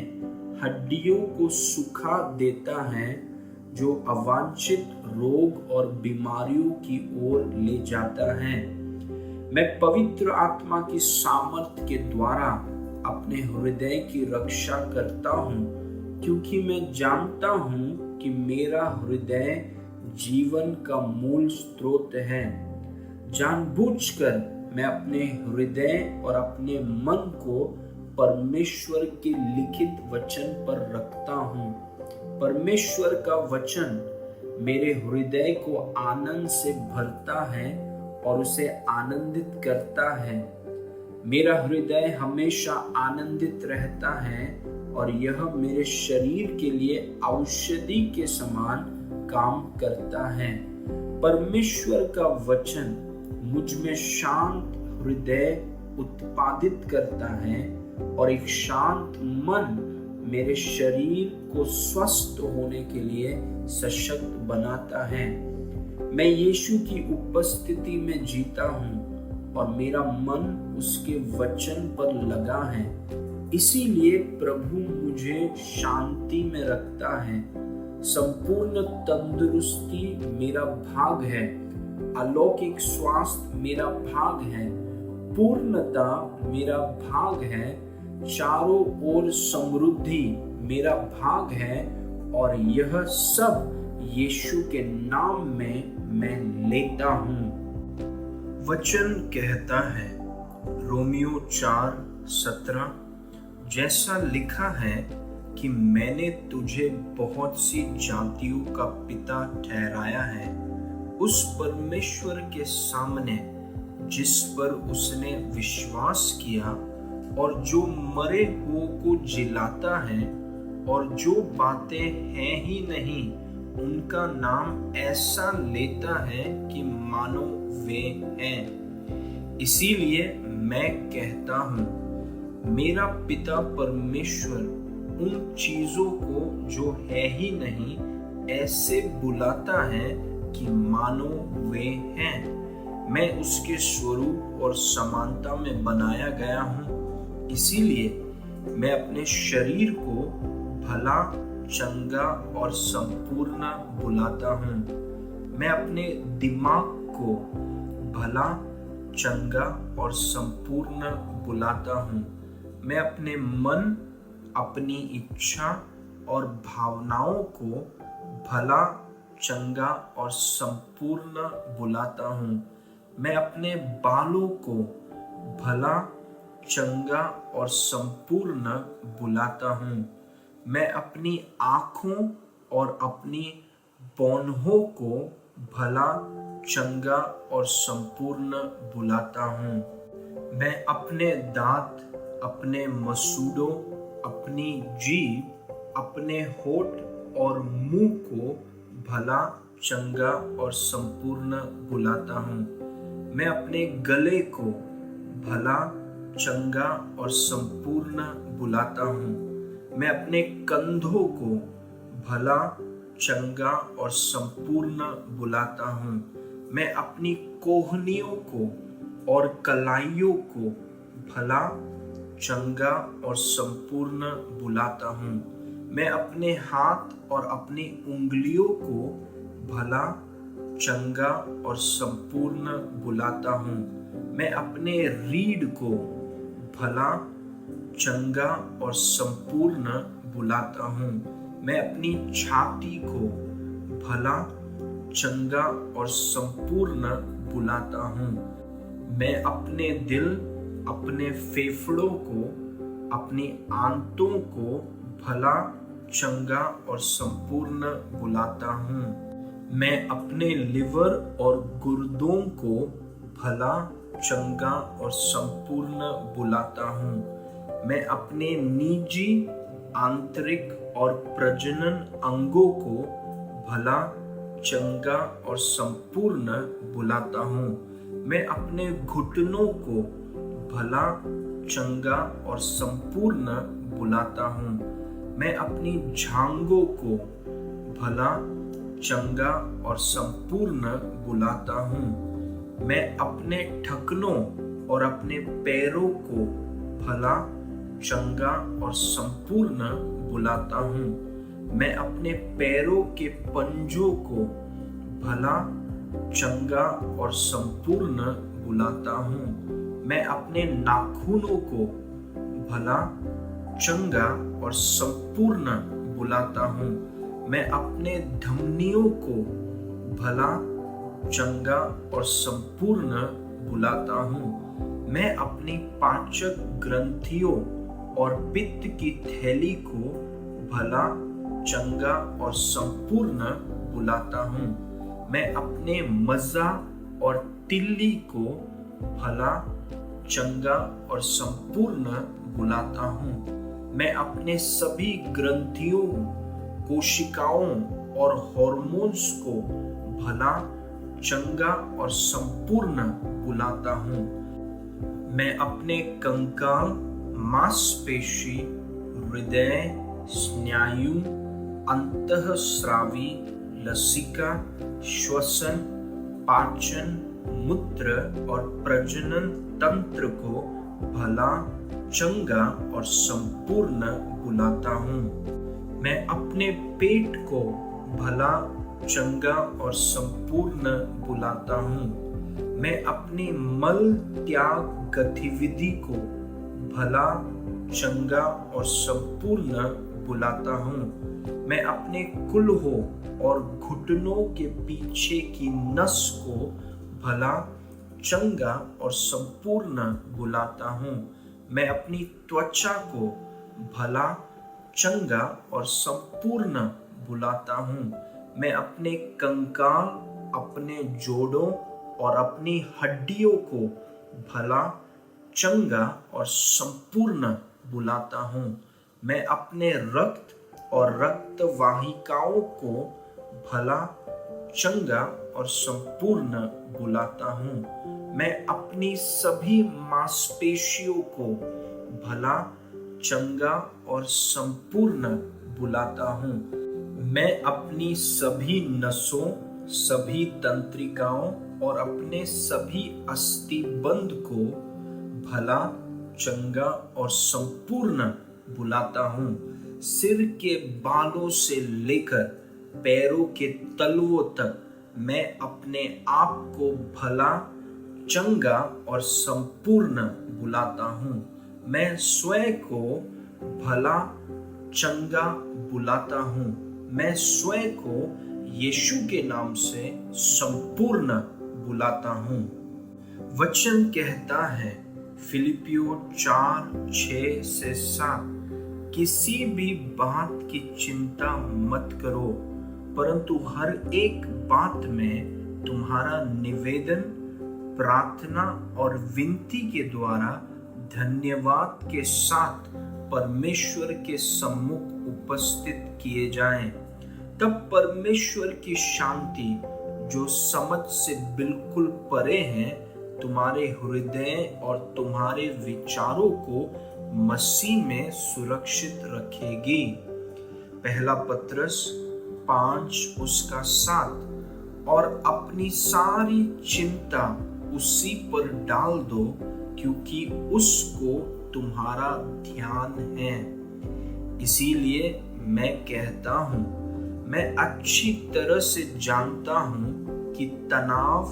हड्डियों को सुखा देता है, जो अवांछित रोग और बीमारियों की ओर ले जाता है। मैं पवित्र आत्मा की सामर्थ के द्वारा अपने हृदय की रक्षा करता हूँ, क्योंकि मैं जानता हूँ कि मेरा हृदय जीवन का मूल स्रोत है। जानबूझकर मैं अपने हृदय और अपने मन को परमेश्वर के लिखित वचन पर रखता हूँ। परमेश्वर का वचन मेरे हृदय को आनंद से भरता है और उसे आनंदित करता है। मेरा हृदय हमेशा आनंदित रहता है और यह मेरे शरीर के लिए औषधि के समान काम करता है। परमेश्वर का वचन मुझ में शांत हृदय उत्पादित करता है और एक शांत मन मेरे शरीर को स्वस्थ होने के लिए सशक्त बनाता है। मैं यीशु की उपस्थिति में जीता हूँ और मेरा मन उसके वचन पर लगा है। इसीलिए प्रभु मुझे शांति में रखता है। संपूर्ण तंदुरुस्ती मेरा भाग है। अलौकिक स्वास्थ्य मेरा भाग है। पूर्णता मेरा भाग है। चारों ओर समृद्धि मेरा भाग है और यह सब यीशु के नाम में मैं लेता हूँ। वचन कहता है रोमियो 4:17, जैसा लिखा है कि मैंने तुझे बहुत सी जातियों का पिता ठहराया है, उस परमेश्वर के सामने जिस पर उसने विश्वास किया और जो मरे हुओं को जिलाता है और जो बातें हैं ही नहीं उनका नाम ऐसा लेता है कि मानो वे हैं। इसीलिए मैं कहता हूँ, मेरा पिता परमेश्वर उन चीजों को जो है ही नहीं ऐसे बुलाता है कि मानो वे हैं। मैं उसके स्वरूप और समानता में बनाया गया हूँ, इसीलिए मैं अपने शरीर को भला, चंगा और संपूर्ण बुलाता हूँ। मैं अपने दिमाग को भला, चंगा और संपूर्ण बुलाता हूँ। मैं अपने मन, अपनी इच्छा और भावनाओं को भला, चंगा और संपूर्ण बुलाता हूँ। मैं अपने बालों को भला, चंगा और संपूर्ण बुलाता हूँ। मैं अपनी आँखों और अपनी बौनहों को भला, चंगा और संपूर्ण बुलाता हूँ। मैं अपने दांत, अपने मसूड़ों, अपनी जीभ, अपने होठ और मुंह को भला, चंगा और संपूर्ण बुलाता हूँ। मैं अपने गले को भला, चंगा और संपूर्ण बुलाता हूँ। मैं अपने कंधों को भला, चंगा और संपूर्ण बुलाता हूँ। मैं अपनी कोहनियों को और कलाइयों को भला, चंगा और संपूर्ण बुलाता हूँ। मैं अपने हाथ और अपनी उंगलियों को भला, चंगा और संपूर्ण बुलाता हूँ। मैं अपने रीढ़ को भला, चंगा और संपूर्ण बुलाता हूँ। मैं अपनी छाती को भला, चंगा और संपूर्ण बुलाता हूँ। मैं अपने दिल, अपने फेफड़ों को, अपनी आंतों को भला, चंगा और संपूर्ण बुलाता हूँ। मैं अपने लिवर और गुर्दों को भला, चंगा और संपूर्ण बुलाता हूँ। मैं अपने निजी, आंतरिक और प्रजनन अंगों को भला, चंगा और संपूर्ण बुलाता हूँ। मैं अपने घुटनों को भला, चंगा और संपूर्ण बुलाता हूँ। मैं अपनी जांघों को भला, चंगा और संपूर्ण बुलाता हूँ। मैं अपने ठकनों और अपने पैरों को भला, चंगा और संपूर्ण बुलाता हूँ। मैं अपने पैरों के पंजों को भला, चंगा और संपूर्ण बुलाता हूँ। मैं अपने नाखूनों को भला, चंगा और संपूर्ण बुलाता हूँ। मैं अपने धमनियों को भला, चंगा और संपूर्ण बुलाता हूँ। मैं अपनी पाचक ग्रंथियों और पित्त की थैली को भला, चंगा और संपूर्ण बुलाता हूँ। मैं अपने मज्जा और तिल्ली को भला, चंगा और संपूर्ण बुलाता हूँ। मैं अपने सभी ग्रंथियों, कोशिकाओं और हार्मोन्स को भला, चंगा और संपूर्ण बुलाता हूँ। मैं अपने कंकाल, मांसपेशी, हृदय, स्नायु, अंतःस्रावी, लसिका, श्वसन, पाचन, मूत्र और प्रजनन तंत्र को भला, चंगा और संपूर्ण बुलाता हूँ। मैं अपने पेट को भला, चंगा और संपूर्ण बुलाता हूँ। मैं अपनी मल त्याग गतिविधि को भला, चंगा और संपूर्ण बुलाता हूँ। मैं अपने कुल्हों और घुटनों के पीछे की नस को भला, चंगा और संपूर्ण बुलाता हूँ। मैं अपनी त्वचा को भला, चंगा और संपूर्ण बुलाता हूँ। मैं अपने कंकाल, अपने जोड़ों और अपनी हड्डियों को भला, चंगा और संपूर्ण बुलाता हूँ। मैं अपने रक्त और रक्त वाहिकाओं को भला, चंगा और संपूर्ण बुलाता हूँ। मैं अपनी सभी मांसपेशियों को भला, चंगा और संपूर्ण बुलाता हूँ। मैं अपनी सभी नसों, सभी तंत्रिकाओं और अपने सभी अस्थिबंध को भला, चंगा और संपूर्ण बुलाता हूँ। सिर के बालों से लेकर पैरों के तलवों तक मैं अपने आप को भला, चंगा और संपूर्ण बुलाता हूँ। मैं स्वयं को भला, चंगा बुलाता हूँ। मैं स्वयं को यीशु के नाम से संपूर्ण बुलाता हूँ। वचन कहता है फिलिपियों 4:6-7, किसी भी बात की चिंता मत करो, परंतु हर एक बात में तुम्हारा निवेदन, प्रार्थना और विनती के द्वारा धन्यवाद के साथ परमेश्वर के सम्मुख उपस्थित किए जाएं। तब परमेश्वर की शांति, जो समझ से बिल्कुल परे है, तुम्हारे हृदय और तुम्हारे विचारों को मसीह में सुरक्षित रखेगी। पहला पत्रस 5:7, और अपनी सारी चिंता उसी पर डाल दो, क्योंकि उसको तुम्हारा ध्यान है। इसीलिए मैं कहता हूँ, मैं अच्छी तरह से जानता हूँ कि तनाव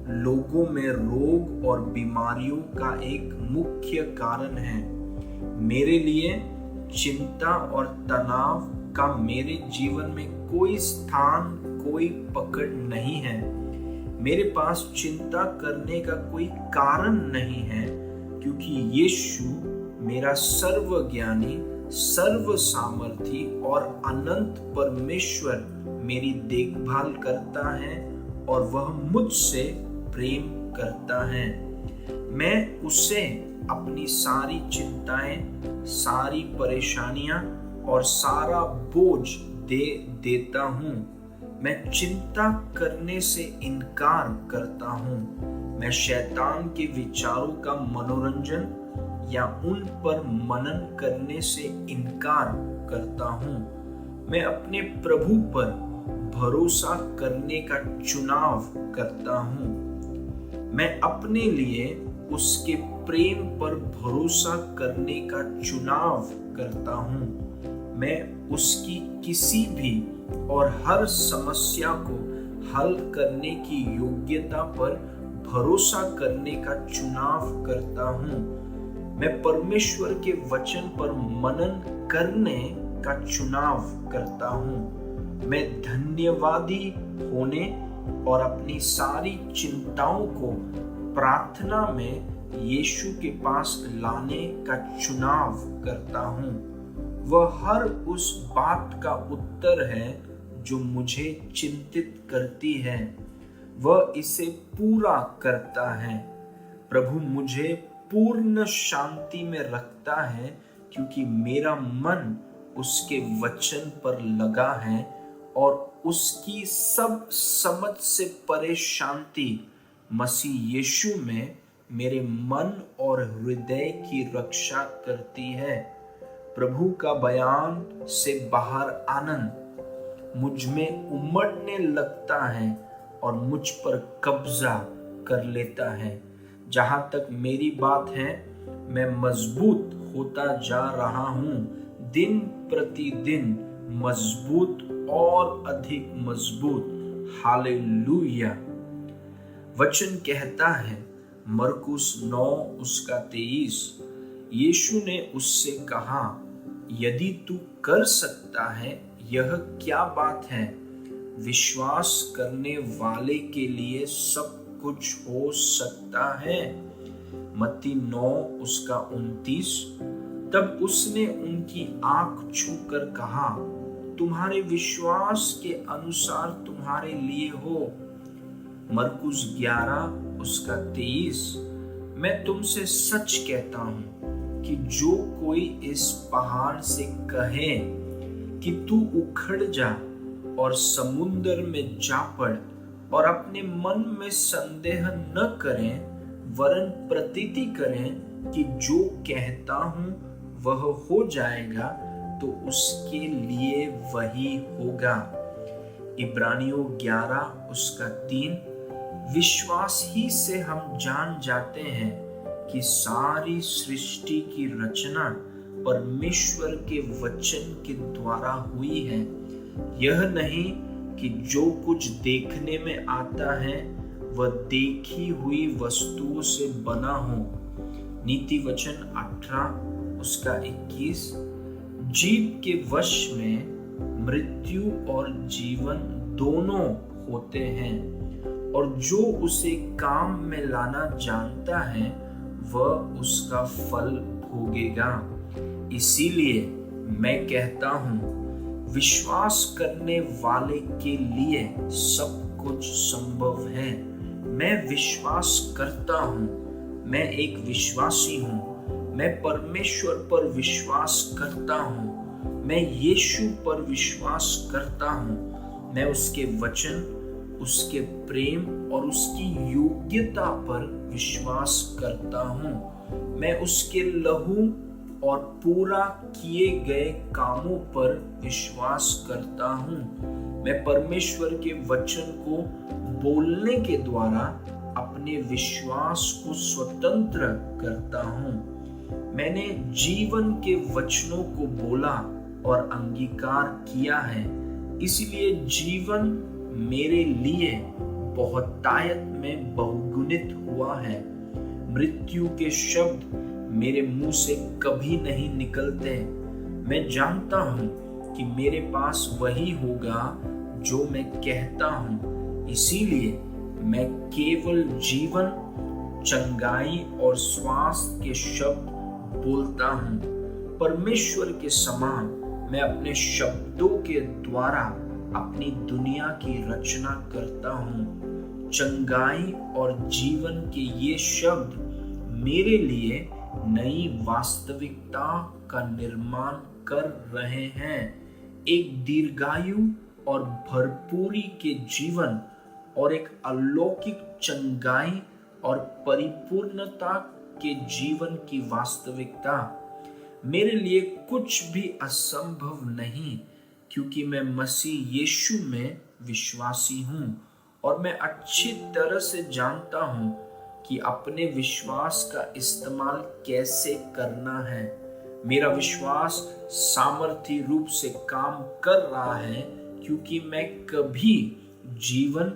लोगों में रोग और बीमारियों का एक मुख्य कारण है। मेरे लिए चिंता और तनाव का मेरे जीवन में कोई स्थान, कोई पकड़ नहीं है। मेरे पास चिंता करने का कोई कारण नहीं है, क्योंकि यीशु मेरा सर्वज्ञानी, सर्व सामर्थी और अनंत परमेश्वर मेरी देखभाल करता है और वह मुझसे प्रेम करता है। मैं उसे अपनी सारी चिंताएं, सारी परेशानियां और सारा बोझ दे देता हूँ। मैं चिंता करने से इनकार करता हूँ। मैं शैतान के विचारों का मनोरंजन या उन पर मनन करने से इनकार करता हूँ। मैं अपने प्रभु पर भरोसा करने का चुनाव करता हूँ। मैं अपने लिए उसके प्रेम पर भरोसा करने का चुनाव करता हूँ। मैं उसकी किसी भी और हर समस्या को हल करने की योग्यता पर भरोसा करने का चुनाव करता हूँ। मैं परमेश्वर के वचन पर मनन करने का चुनाव करता हूँ। मैं धन्यवादी होने और अपनी सारी चिंताओं को प्रार्थना में यीशु के पास लाने का चुनाव करता हूँ। वह हर उस बात का उत्तर है जो मुझे चिंतित करती है। वह इसे पूरा करता है। प्रभु मुझे पूर्ण शांति में रखता है, क्योंकि मेरा मन उसके वचन पर लगा है और उसकी सब समझ से परे शांति मसीह यीशु में मेरे मन और हृदय की रक्षा करती है। प्रभु का बयान से बाहर आनंद मुझ में उमड़ने लगता है और मुझ पर कब्जा कर लेता है। जहां तक मेरी बात है, मैं मजबूत होता जा रहा हूं, दिन प्रतिदिन मजबूत और अधिक मजबूत। हालेलुया। वचन कहता है, मरकुस 9 उसका 23, यीशु ने उससे कहा, यदि तू कर सकता है, यह क्या बात है? विश्वास करने वाले के लिए सब कुछ हो सकता है। मत्ती 9 उसका 29, तब उसने उनकी आंख छूकर कहा, तुम्हारे विश्वास के अनुसार तुम्हारे लिए हो। मरकुस 11 उसका 23, मैं तुमसे सच कहता हूं कि जो कोई इस पहाड़ से कहे कि तू उखड़ जा और समुद्र में जा पड़, और अपने मन में संदेह न करें, वरन प्रतीति करें कि जो कहता हूं वह हो जाएगा, तो उसके लिए वही होगा। इब्रानियों 11 उसका 3, विश्वास ही से हम जान जाते हैं कि सारी सृष्टि की रचना परमेश्वर के वचन के द्वारा हुई है। यह नहीं कि जो कुछ देखने में आता है वह देखी हुई वस्तुओं से बना हो। नीति वचन 18 उसका 21, जीव के वश में मृत्यु और जीवन दोनों होते हैं, और जो उसे काम में लाना जानता है वह उसका फल भोगेगा। इसीलिए मैं कहता हूं, विश्वास करने वाले के लिए सब कुछ संभव है। मैं विश्वास करता हूं, मैं एक विश्वासी हूं। मैं परमेश्वर पर विश्वास करता हूं। मैं यीशु पर विश्वास करता हूं। मैं उसके वचन, उसके प्रेम और उसकी योग्यता पर विश्वास करता हूं। मैं उसके लहू और पूरा किए गए कामों पर विश्वास करता हूं। मैं परमेश्वर के वचन को बोलने के द्वारा अपने विश्वास को स्वतंत्र करता हूं। मैंने जीवन के वचनों को बोला और अंगीकार किया है, इसलिए जीवन मेरे लिए बहुतायत में बहुगुणित हुआ है। मृत्यु के शब्द मेरे मुंह से कभी नहीं निकलते। मैं जानता हूं कि मेरे पास वही होगा जो मैं कहता हूं। इसीलिए मैं केवल जीवन, चंगाई और स्वास्थ्य के शब्द बोलता हूं। परमेश्वर के समान मैं अपने शब्दों के द्वारा अपनी दुनिया की रचना करता हूं। चंगाई और जीवन के ये शब्द मेरे लिए नई वास्तविकता का निर्माण कर रहे हैं। एक दीर्घायु और भरपूरी के जीवन और एक अलौकिक चंगाई और परिपूर्णता के जीवन की वास्तविकता। मेरे लिए कुछ भी असंभव नहीं, क्योंकि मैं मसीह यीशु में विश्वासी हूं और मैं अच्छी तरह से जानता हूं कि अपने विश्वास का इस्तेमाल कैसे करना है। मेरा विश्वास सामर्थी रूप से काम कर रहा है, क्योंकि मैं कभी जीवन,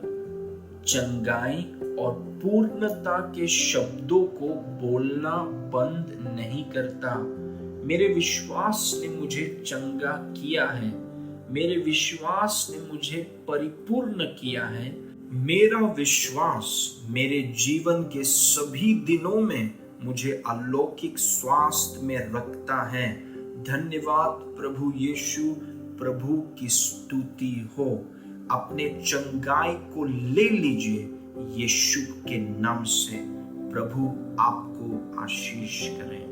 चंगाई और पूर्णता के शब्दों को बोलना बंद नहीं करता। मेरे विश्वास ने मुझे चंगा किया है। मेरे विश्वास ने मुझे परिपूर्ण किया है मेरा विश्वास मेरे जीवन के सभी दिनों में मुझे अलौकिक स्वास्थ्य में रखता है। धन्यवाद प्रभु यीशु, प्रभु की स्तुति हो। अपने चंगाई को ले लीजिए यीशु के नाम से। प्रभु आपको आशीष करें।